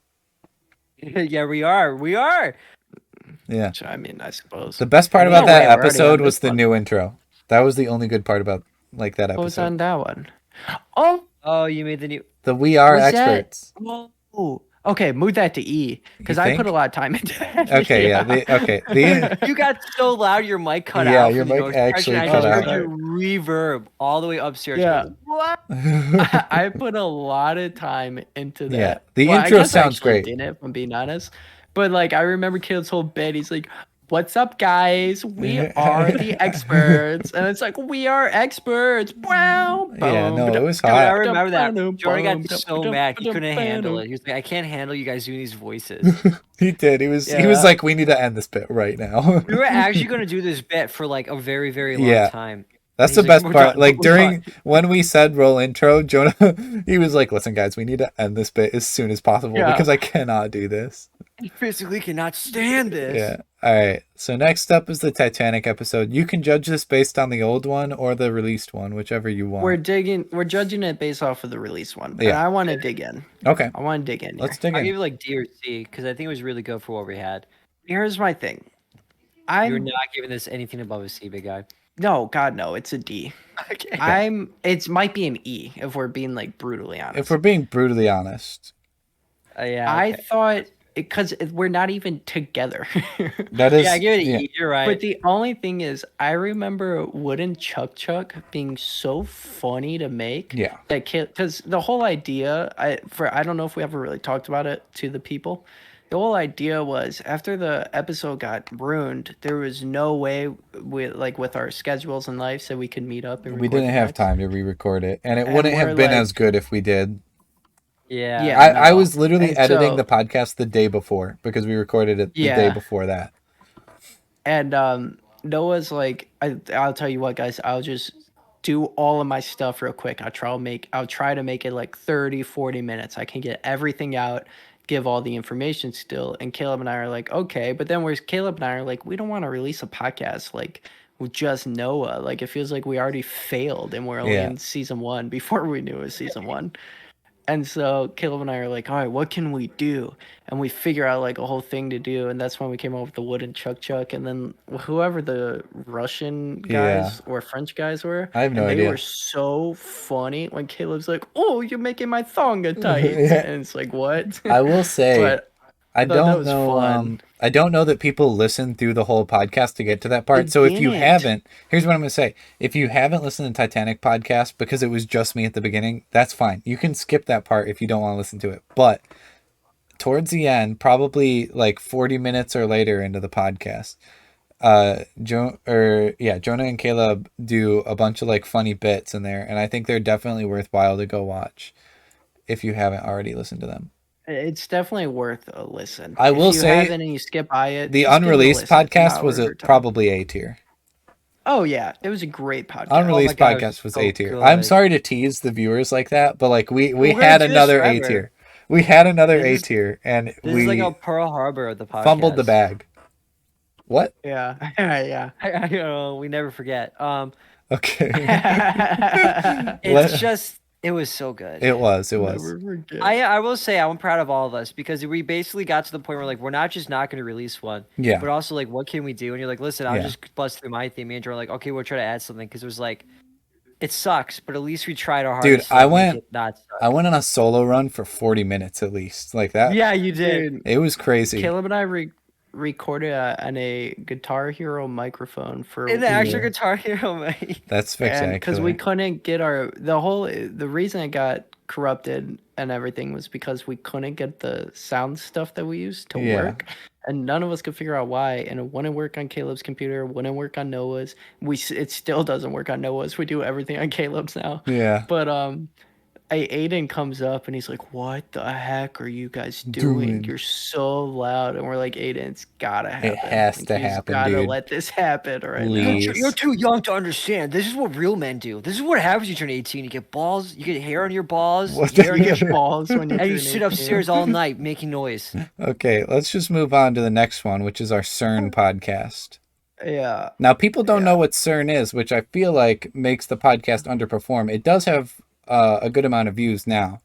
Yeah, we are. We are. Yeah. Which, I mean, I suppose. The best part No about way, that we're already episode on was this the one. new intro. That was the only good part about like that What was episode. on that one? Oh, Oh, you made the new. The we are Was that- experts. oh. Okay, move that to E because You I put think? a lot of time into that. Okay, yeah. The You got so loud, your mic cut Yeah, out. your from the mic noise actually suppression. cut I out. just heard you reverb all the way upstairs. Yeah. Going, what? I put a lot of time into that. Yeah, the I intro guess I sounds actually great. didn't, if I'm being honest. But like, I remember Caleb's whole bit. He's like, "What's up, guys? We are the experts," and it's like, "We are experts." Wow. Yeah, no, it was Dude, I hot. remember that. Jordan got so mad. He couldn't handle it. He was like, I can't handle you guys doing these voices. He did. He was Yeah. like, we need to end this bit right now. We were actually going to do this bit for like a very, very long Yeah. time. That's He's the like, best "We're part. done, Like we're during when we said roll intro, Jonah, he was like, "Listen, guys, we need to end this bit as soon as possible Yeah. because I cannot do this." I physically cannot stand this. Yeah. All right. So next up is the Titanic episode. You can judge this based on the old one or the released one, whichever you want. We're judging it based off of the release one. And Yeah. I want to dig in. Okay. I want to dig in. Let's Here. dig I'll in. give it like D or C because I think it was really good for what we had. Here's my thing. You're I'm not giving this anything above a C, big guy. no, God, no. It's a D. Okay. It might be an E if we're being like brutally honest. If we're being brutally honest, Yeah. I okay. thought because we're not even together. that is Yeah, I give it an yeah. E. You're right. But the only thing is, I remember Wooden Chuck Chuck being so funny to make. Yeah. That because the whole idea, I don't know if we ever really talked about it to the people. The whole idea was after the episode got ruined, there was no way with our schedules and life so we could meet up and We record didn't the have next. time to re-record it, and it And wouldn't have we're been like- as good if we did. yeah. Yeah. I no. was literally And editing so- the podcast the day before because we recorded it the day Yeah. before that. And Noah's like, I'll tell you what, guys, I'll just do all of my stuff real quick. I'll try to make it like 30, 40 minutes. I can get everything out, give all the information still. And Caleb and I are like, okay. But then Caleb and I are like, we don't want to release a podcast like with just Noah. Like it feels like we already failed and we're only Yeah. in season 1 before we knew it was season 1. And so Caleb and I are like, all right, what can we do? And we figure out like a whole thing to do. And that's when we came up with the Wooden Chuck Chuck. And then whoever the Russian guys or French guys were, I have no and they idea. were so funny when Caleb's like, oh, you're making my thonga tight. Yeah. And it's like, what? I will say, But I thought that don't was know. fun. I don't know that people listen through the whole podcast to get to that part. So if you didn't. haven't, here's what I'm going to say: if you haven't listened to Titanic podcast because it was just me at the beginning, that's fine. You can skip that part if you don't want to listen to it. But towards the end, probably like 40 minutes or later into the podcast, Jonah and Caleb do a bunch of like funny bits in there, and I think they're definitely worthwhile to go watch if you haven't already listened to them. it's definitely worth a listen. I will if you say haven't and you skip by it, The just give it a unreleased listen. It's an podcast hour was of your time. probably A tier. Oh yeah, it was a great podcast. Unreleased God, it was podcast was so A tier. good. I'm sorry to tease the viewers like that, but like we We're gonna had do this another A forever. tier. We had another This A is- tier, and This we is like a Pearl Harbor of the podcast. fumbled the bag. What? Yeah, yeah. I don't know. We never forget. Okay. It's Let- just it was so good. It was. Never forget. I will say I'm proud of all of us because we basically got to the point where like we're not just not going to release one, Yeah. but also like what can we do? And you're like, listen, I'll Yeah. just bust through my theme. And you're like, okay, we'll try to add something because it was like, it sucks, but at least we tried our hardest. to, I like, make went- it not suck. I went on a solo run for 40 minutes at least. Like that. Yeah, you did. Dude, It was crazy. Caleb and I recorded on a Guitar Hero microphone for In the actual Yeah. Guitar Hero, mate. That's spectacular. because we couldn't get the reason it got corrupted and everything was because we couldn't get the sound stuff that we used to Yeah. work, and none of us could figure out why. And it wouldn't work on Caleb's computer, wouldn't work on Noah's. It still doesn't work on Noah's. We do everything on Caleb's now. Yeah. But Aiden comes up and he's like, "What the heck are you guys doing? Doing. You're so loud." And we're like, "Aiden, it's gotta happen. has Like, to you just happen, gotta dude. let this happen right now." Please. You're too young to understand. This is what real men do. This is what happens when you turn 18. You get balls, you get hair on your balls, What hair on You your get balls when you and you turn sit 18. upstairs all night making noise. Okay, let's just move on to the next one, which is our CERN podcast. Yeah. Now, people don't know what CERN is, which I feel like makes the podcast underperform. It does have a good amount of views now,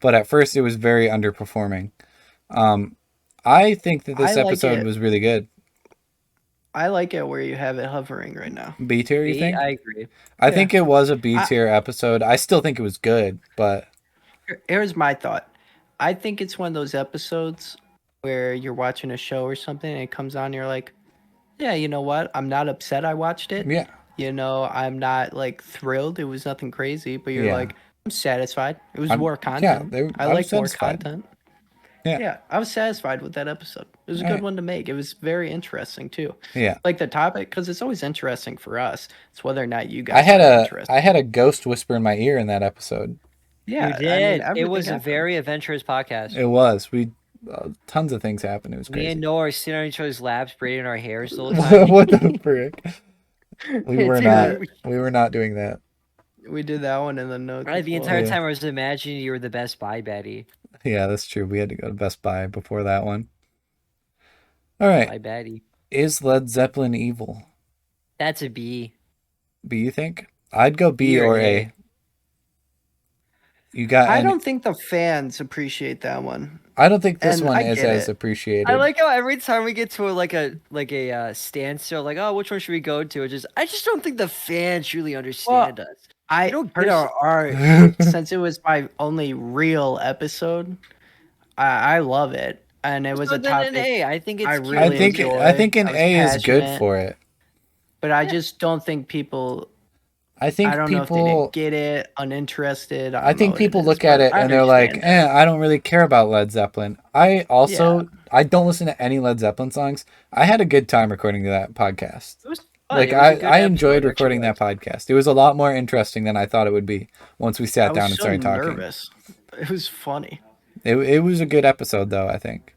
but at first it was very underperforming. I think that this I like episode it. was really good. I like it where you have it hovering right now. B tier, you Me, think? I agree. I think it was a B I- tier episode. I still think it was good, but Here's my thought. I think it's one of those episodes where you're watching a show or something and it comes on and you're like, yeah, you know what? I'm not upset I watched it. yeah. You know, I'm not like thrilled. It was nothing crazy, but you're Yeah. like, I'm satisfied. It was I'm- more content. I was like more satisfied. content. Yeah. I was satisfied with that episode. It was a good Alright. one to make. It was very interesting too. Yeah. Like the topic, because it's always interesting for us. It's whether or not you guys I had are a interested. I had a ghost whisper in my ear in that episode. Yeah, You I did. mean, It everything was a happened. very adventurous podcast. It was. We tons of things happened. It was Me crazy. and Noah are sitting on each other's laps, braiding our hairs the whole time. What the frick? We were Dude, not. We were not doing that. We did that one in the notes. Right, as the well. entire Yeah. time I was imagining you were the Best Buy Betty. Yeah, that's true. We had to go to Best Buy before that one. All right. Buy Betty. Is Led Zeppelin evil? That's a B. B, you think? I'd go B B or or A. A. You got? I any- don't think the fans appreciate that one. I don't think this and one I is get as it. appreciated. I like how every time we get to a standstill, like, oh, which one should we go to? I just don't think the fans truly understand us. I don't heard get our since it was my only real episode, I love it, and it was So a then topic. an A. I think it's I cute. really I think enjoy. I think an I was A is good passionate. for it. But I just don't think people. I think I don't know if they people. didn't get it, uninterested. I think people look at at it and they're like, I don't really care about Led Zeppelin. I also I don't listen to any Led Zeppelin songs. I had a good time recording that podcast. It was fun. Like It was a good I enjoyed episode, recording actually. that podcast. It was a lot more interesting than I thought it would be once we sat down and started talking. Nervous. It was funny. It was a good episode though, I think.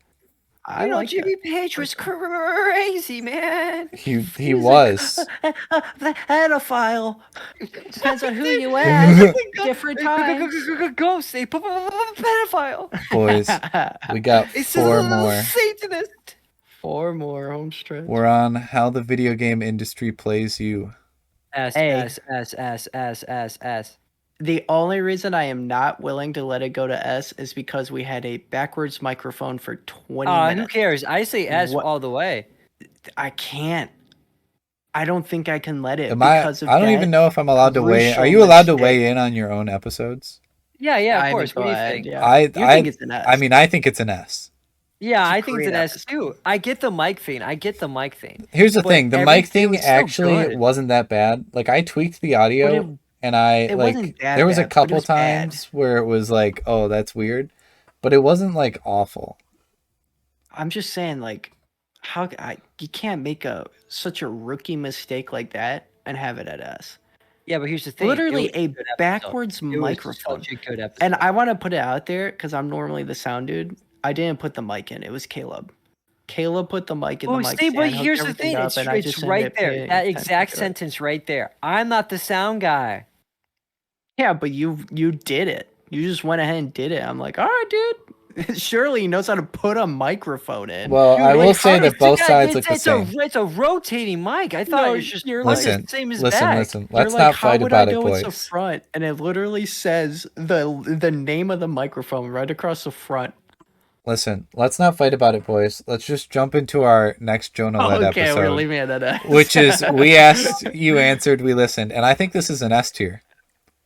I You know, like Jimmy Page was crazy, man. He was. the pedophile. Depends on who you ask. Different times. Ghost, a pedophile. Boys, we got It says four a little more. Satanist. 4 more home stretch. We're on how the video game industry plays you. S A. S S S S S S. The only reason I am not willing to let it go to S is because we had a backwards microphone for 20 Who minutes. cares? I say S What- all the way. I can't. I don't think I can let it Am I because of don't that. even know if I'm allowed to weigh. Are crucial you allowed to mistake. weigh in on your own episodes? Yeah, yeah, of I course. go What do you ahead, think? Yeah. I You think it's an S. I mean I think it's an S. Yeah, It's a I think it's an great S too. I get the mic thing. Here's the But thing, the mic everything thing was so actually good. wasn't that bad. Like I tweaked the audio But and I it like wasn't that there was a bad, but it couple was bad. times where it was like, oh, that's weird. But it wasn't like awful. I'm just saying, like, you can't make such a rookie mistake like that and have it at S. Yeah, but here's the thing. Literally it was a good episode. backwards It was microphone. such a good episode. And I want to put it out there because I'm normally the sound dude. I didn't put the mic in. It was Caleb. Caleb put the mic in the mic see, but stand, hooked here's the everything thing. up, It's, and I it's just ended right up there. paying That attention exact to it. sentence right there. I'm not the sound guy. Yeah, but you did it. You just went ahead and did it. I'm like, all right, dude. Surely he knows how to put a microphone in. Well, Dude, I will like, say that honest to both God, sides look the it's same. It's a rotating mic. I thought No, it was just you're like Listen, the same as listen, back. listen. You're Let's like, not how fight would about I it, know it's the boys. front? And it literally says the name of the microphone right across the front. Listen, let's not fight about it, boys. Let's just jump into our next Jonah Led Okay, we're episode, leaving it at that. which is we asked, you answered, we listened, and I think this is an S tier.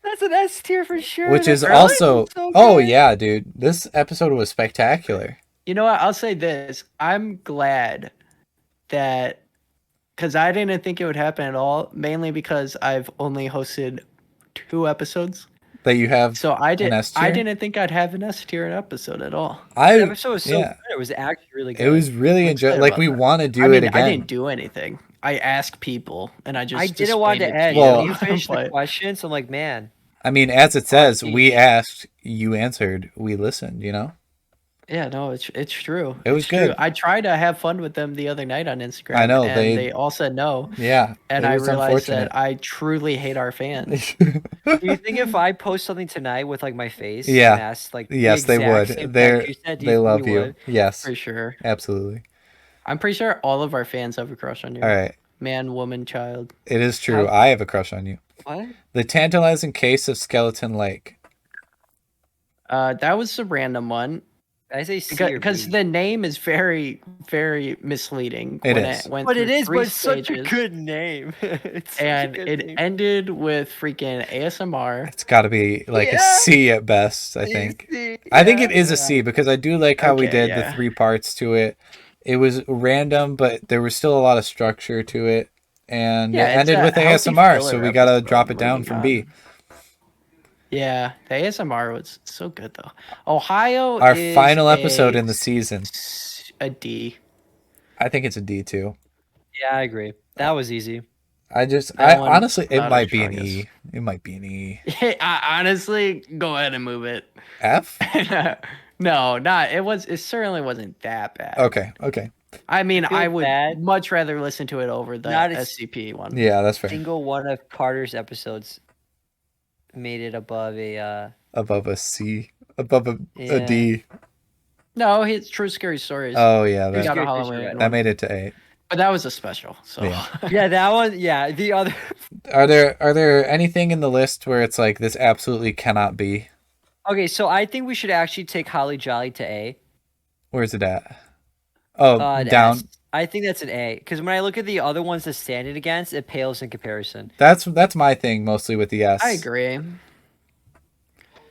That's an S tier for sure. Which is That's also, so oh good. yeah, dude, this episode was spectacular. You know what? I'll say this. I'm glad that because I didn't think it would happen at all, mainly because I've only hosted 2 episodes. that you have. So I S tier? didn't think I'd have an S tier episode at all. The episode was so yeah, good. It was actually really good. it was really I'm enjoyable. excited Like about we that. want to do I it mean, again. I didn't do anything. I asked people, and I just I didn't want to displayed it end. you. Well- You finished the But- questions. I'm like, man. I mean, as it says, gee. we asked, you answered, we listened. You know, Yeah, no, it's true. It was It's true. good. I tried to have fun with them the other night on Instagram. I know, and they all said no, yeah. and it I was realized unfortunate. that I truly hate our fans. Do you think if I post something tonight with like my face, Yeah. and ask, like, the Yes, they exact would. same thing They're you said, do they think love you. would? Yes, For sure. absolutely. I'm pretty sure all of our fans have a crush on you. All right, Man, woman, child. it is true. How- I have a crush on you. What? The tantalizing case of Skeleton Lake. That was a random one. I say C or Because B. the name is very, very misleading. It when is. It went But it through is. 3 But it's such a stages, good name. It's such a and good it name. ended with freaking ASMR. It's got to be like a Yeah. C at best, I think. C, I think it yeah. is a C because I do like how we Okay, did the yeah. 3 parts to it. It was random, but there was still a lot of structure to it. And Yeah, it it's ended a with healthy ASMR, so filler we got to episode, drop it down moving from on. B. Yeah, the ASMR was so good though. Ohio Our is final episode a in the season. A D. I think it's a D too. Yeah, I agree. That was easy. That one, honestly, it not might our be an strongest. E. It might be an E. Honestly, go ahead and move it. F? No, not it was. It certainly wasn't that bad. Okay, okay. I mean, Feel I would bad. much rather listen to it over the Not as- SCP one. Yeah, that's fair. Single one of Carter's episodes made it above a. Above a C. Above a Yeah. D. No, his True Scary Stories. Oh, yeah. we True got a Scary Halloween Stories, one. That made it to A. But that was a special. So Yeah. Yeah, that one. Yeah, the other. Are there anything in the list where it's like this absolutely cannot be? Okay, so I think we should actually take Holly Jolly to A. Where's it at? Oh, An down. S. I think that's an A because when I look at the other ones to stand it against, it pales in comparison. That's my thing mostly with the S. I agree.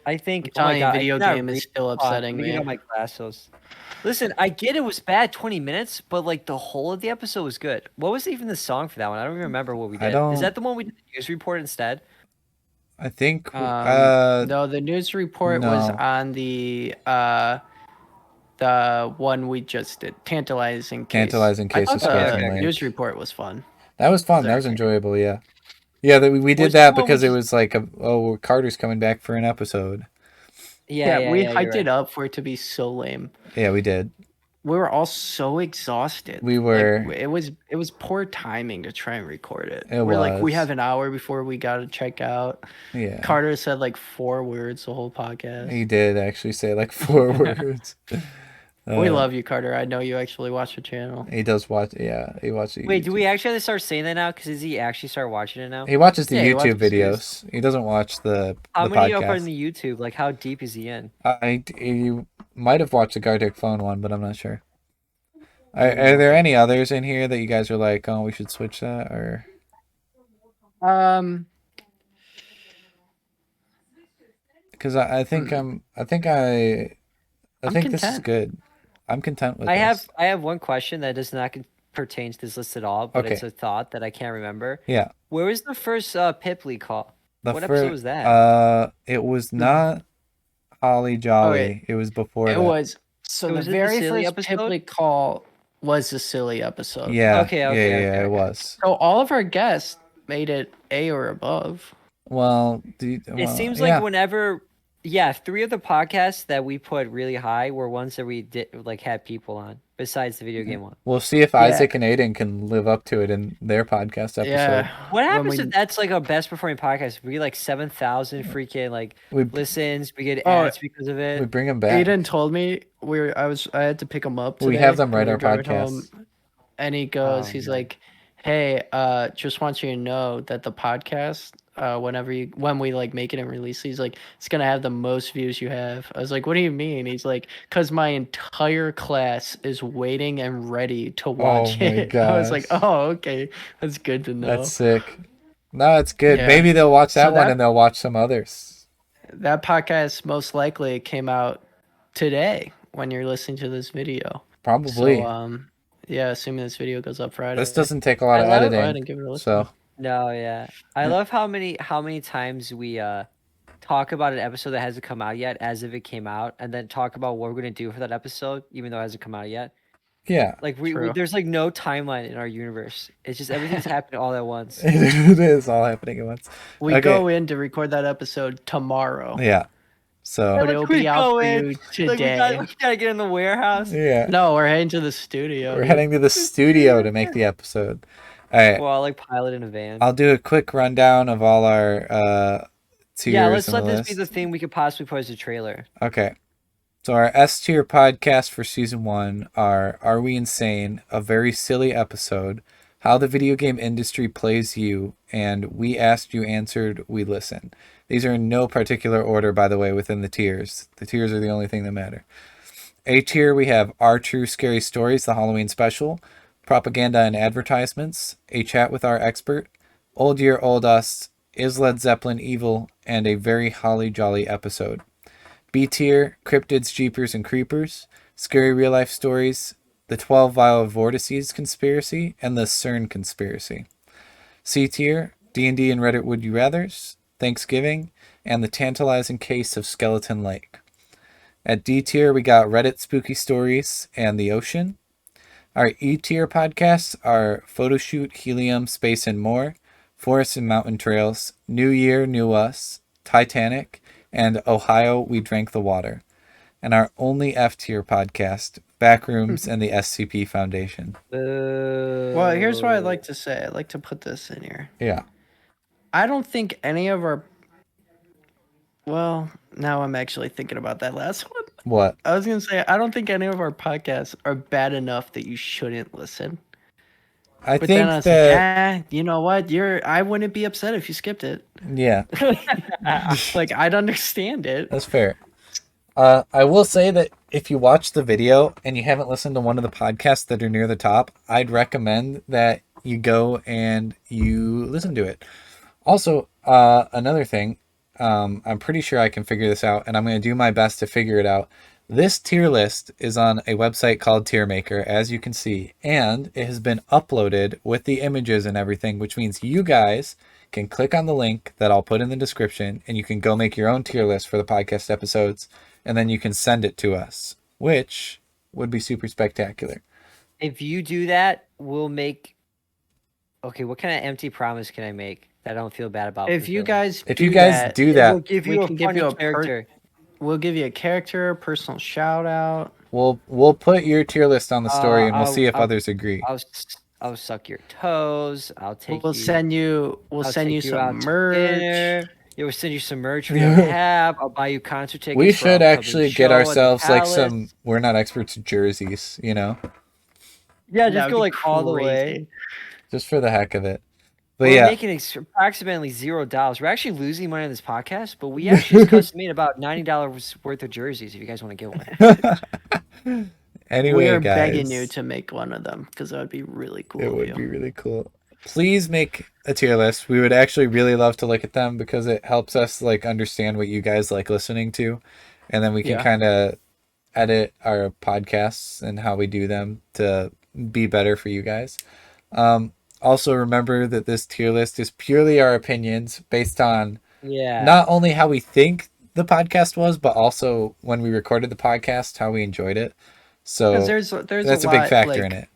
I think. Telling you, I video cannot game is read- still Hold on, upsetting let me me. get on my glasses. Listen, I get it was bad 20 minutes, but like the whole of the episode was good. What was even the song for that one? I don't even remember what we I did. don't- Is that the one we did the news report instead? I think No, the news report was no. on the one we just did, tantalizing case. Tantalizing I Case thought of the Skeleton Lake. news report was fun. that was fun. was That was okay. enjoyable, yeah. Yeah, we did Which that one because was- it was like Carter's coming back for an episode. Yeah, we you're hyped right. it up for it to be so lame. Yeah, we did. We were all so exhausted. We Like, were. it was poor timing to try and record it. It We're like, we was. have an hour before we gotta check out. Yeah. Carter said like 4 words the whole podcast. He did actually say like 4 words. We love you, Carter. I know you actually watch the channel. He does watch. Yeah, he watches. Wait, do we actually have to start saying that now? Because does he actually start watching it now? He watches the Yeah, he YouTube watches videos. He doesn't watch the How the many up are in podcast. the YouTube? Like, how deep is he in? You might have watched the Gartic Phone one, but I'm not sure. Are there any others in here that you guys are like, oh, we should switch that, or because I think Hmm. I think this is content. good. I'm content with I this. have one question that does not pertain to this list at all, but it's Okay. a thought that I can't remember. Yeah. Where was the first Pipley call? The What fir- episode was that? It was not Holly Jolly. Okay. It was before It that. was so Was the it the very silly first episode? Pipley call was the silly episode. Yeah. Okay, yeah, okay. it was. So all of our guests made it A or above. Well, It seems like whenever, yeah, 3 of the podcasts that we put really high were ones that we did like had people on besides the video game one. We'll see if Yeah. Isaac and Aiden can live up to it in their podcast episode. Yeah. What When happens we- if that's like our best performing podcast? We get like 7,000 freaking like We listens. We get Oh, ads because of it. we bring him back. Aiden told me I had to pick him up. We Today have them when write we our were driving podcasts. home, and he goes, Oh, he's man. like, "Hey, just want you to know that the podcast, when we like make it and release, he's like, it's gonna have the most views you have." I was like, "What do you mean?" He's like, "Cause my entire class is waiting and ready to watch my it." I was like, gosh. "Oh, okay, that's good to know." That's sick. No, it's good. Yeah. Maybe they'll watch that So one that- and they'll watch some others. That podcast most likely came out today when you're listening to this video. Probably. So, yeah, assuming this video goes up Friday. This doesn't take a lot of I love- Go ahead editing. and give it a listen. So No, yeah. I love how many times we talk about an episode that hasn't come out yet as if it came out, and then talk about what we're gonna do for that episode, even though it hasn't come out yet. Yeah. Like we True. there's like no timeline in our universe. It's just everything's happening all at once. It is all happening at once. We Okay. go in to record that episode tomorrow. Yeah. So But Like, it'll we be out go for in, you Like today. we gotta get in the warehouse. yeah, No, we're heading to the studio. we're dude. heading to the studio to make the episode. All right. Well, I'll like pilot in a van. I'll do a quick rundown of all our tiers. Yeah, let's in let the this list. be the thing we could possibly put as a trailer. Okay. So our S tier podcast for season 1 are We Insane? A very silly episode, How the Video Game Industry Plays You, and We Asked You Answered, We Listened. These are in no particular order, by the way, within the tiers. The tiers are the only thing that matter. A tier, we have Our True Scary Stories, the Halloween special, Propaganda and Advertisements, A Chat with Our Expert, Old Year Old Us, Is Led Zeppelin Evil, and a very holly jolly episode. B tier, Cryptids, Jeepers, and Creepers, Scary Real Life Stories, The 12 Vial Vortices Conspiracy, and The CERN Conspiracy. C tier, D&D and Reddit Would You Rathers, Thanksgiving, and The Tantalizing Case of Skeleton Lake. At D tier, we got Reddit Spooky Stories and The Ocean. Our E tier podcasts are Photoshoot, Helium, Space, and More, Forest and Mountain Trails, New Year, New Us, Titanic, and Ohio, We Drank the Water. And our only F tier podcast, Backrooms and the SCP Foundation. Well, here's what I'd like to say. I'd like to put this in here. Yeah. I don't think any of our. Well, now I'm actually thinking about that last one. What? I was gonna say I don't think any of our podcasts are bad enough that you shouldn't listen. I But think then I was that. like, you know what? I wouldn't be upset if you skipped it. Yeah, Like I'd understand it. that's fair. I will say that if you watch the video and you haven't listened to one of the podcasts that are near the top, I'd recommend that you go and you listen to it. Also, another thing, I'm pretty sure I can figure this out, and I'm going to do my best to figure it out. This tier list is on a website called Tiermaker, as you can see, and it has been uploaded with the images and everything, which means you guys can click on the link that I'll put in the description, and you can go make your own tier list for the podcast episodes, and then you can send it to us, which would be super spectacular. If you do that, we'll make. Okay, what kind of empty promise can I make that I don't feel bad about? If you fulfilling? guys If you guys that, do We'll that, give we you a can give funny you a character. we'll give you a character, a personal shout out. we'll put your tier list on the story, and we'll see if I'll- others agree. I'll suck your toes. I'll take. We'll you, send you I'll send you take out some to merch. dinner. Yeah, we'll send you some merch we don't have. I'll buy you concert tickets. We for should our actually upcoming get show at the ourselves like Palace. some We're Not Experts jerseys, Yeah, Yeah, That just would go be like all the way. crazy. just for the heck of it. But We're yeah, making approximately $0. We're actually losing money on this podcast, but we actually just custom made about $90 worth of jerseys. If you guys want to get one, anyway, We are guys, begging you to make one of them because that would be really cool. it of would you. be really cool. Please make a tier list. We would actually really love to look at them because it helps us like understand what you guys like listening to, and then we can Yeah. kind of edit our podcasts and how we do them to be better for you guys. Also, remember that this tier list is purely our opinions based on yeah. not only how we think the podcast was, but also when we recorded the podcast, how we enjoyed it. So Because there's that's a, a big lot, factor like, in it.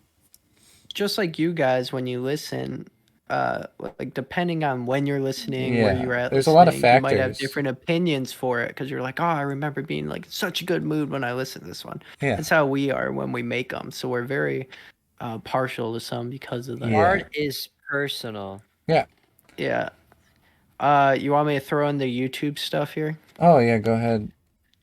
Just like you guys, when you listen, like depending on when you're listening, where Yeah, you're at, there's a lot of listening, you might have factors. different opinions for it because you're like, oh, I remember being like in such a good mood when I listened to this one. Yeah. That's how we are when we make them. So we're very partial to some because of that. Yeah. Art is personal. Yeah. You want me to throw in the YouTube stuff here? Oh yeah, go ahead.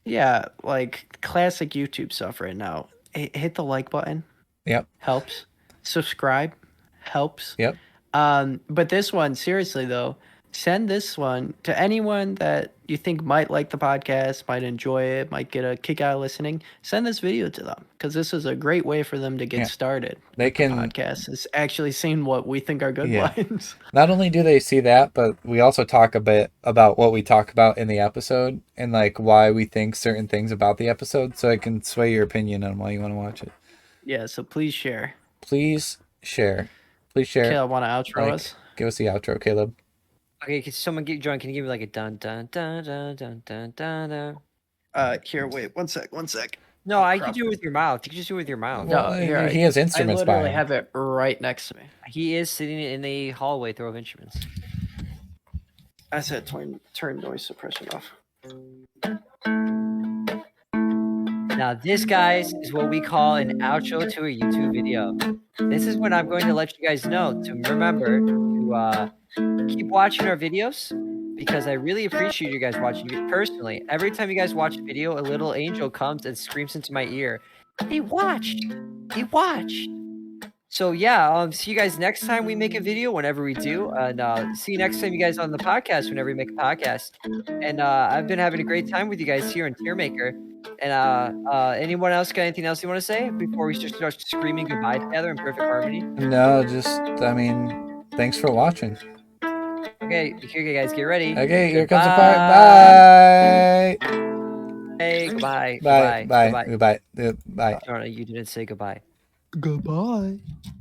Yeah, like classic YouTube stuff right now. Hit the like button. Yep. Helps. Subscribe. Helps. Yep. But this one, seriously though, send this one to anyone that you think might like the podcast, might enjoy it, might get a kick out of listening. Send this video to them because this is a great way for them to get Yeah. started. They can Podcast is actually seeing what we think are good Yeah. ones. not only do they see that, but we also talk a bit about what we talk about in the episode and like why we think certain things about the episode, so it can sway your opinion on why you want to watch it. Yeah, so please share. Please share. Please share. Caleb, want to outro like, us? Give us the outro, Caleb. Okay, can someone get John? Can you give me like a dun dun dun dun dun dun dun dun? Here, wait, one sec. No, I can do it with your mouth. You can just do it with your mouth. No, here, he has I instruments by literally him. have it right next to me. He is sitting in the hallway throw of instruments. I said turn noise suppression off. Now, this, guys, is what we call an outro to a YouTube video. This is when I'm going to let you guys know to remember to keep watching our videos because I really appreciate you guys watching it personally. Every time you guys watch a video, a little angel comes and screams into my ear, "He watched! He watched!" So yeah, see you guys next time we make a video, whenever we do, and see you next time you guys on the podcast, whenever we make a podcast. And I've been having a great time with you guys here on Tier Maker. And anyone else got anything else you want to say before we just start screaming goodbye together in perfect harmony? No, just I mean, thanks for watching. Okay, here you guys get ready. Okay, here comes the part. Bye. Hey, goodbye. Bye. Bye. Goodbye. Goodbye. Bye. No, you didn't say goodbye. Goodbye.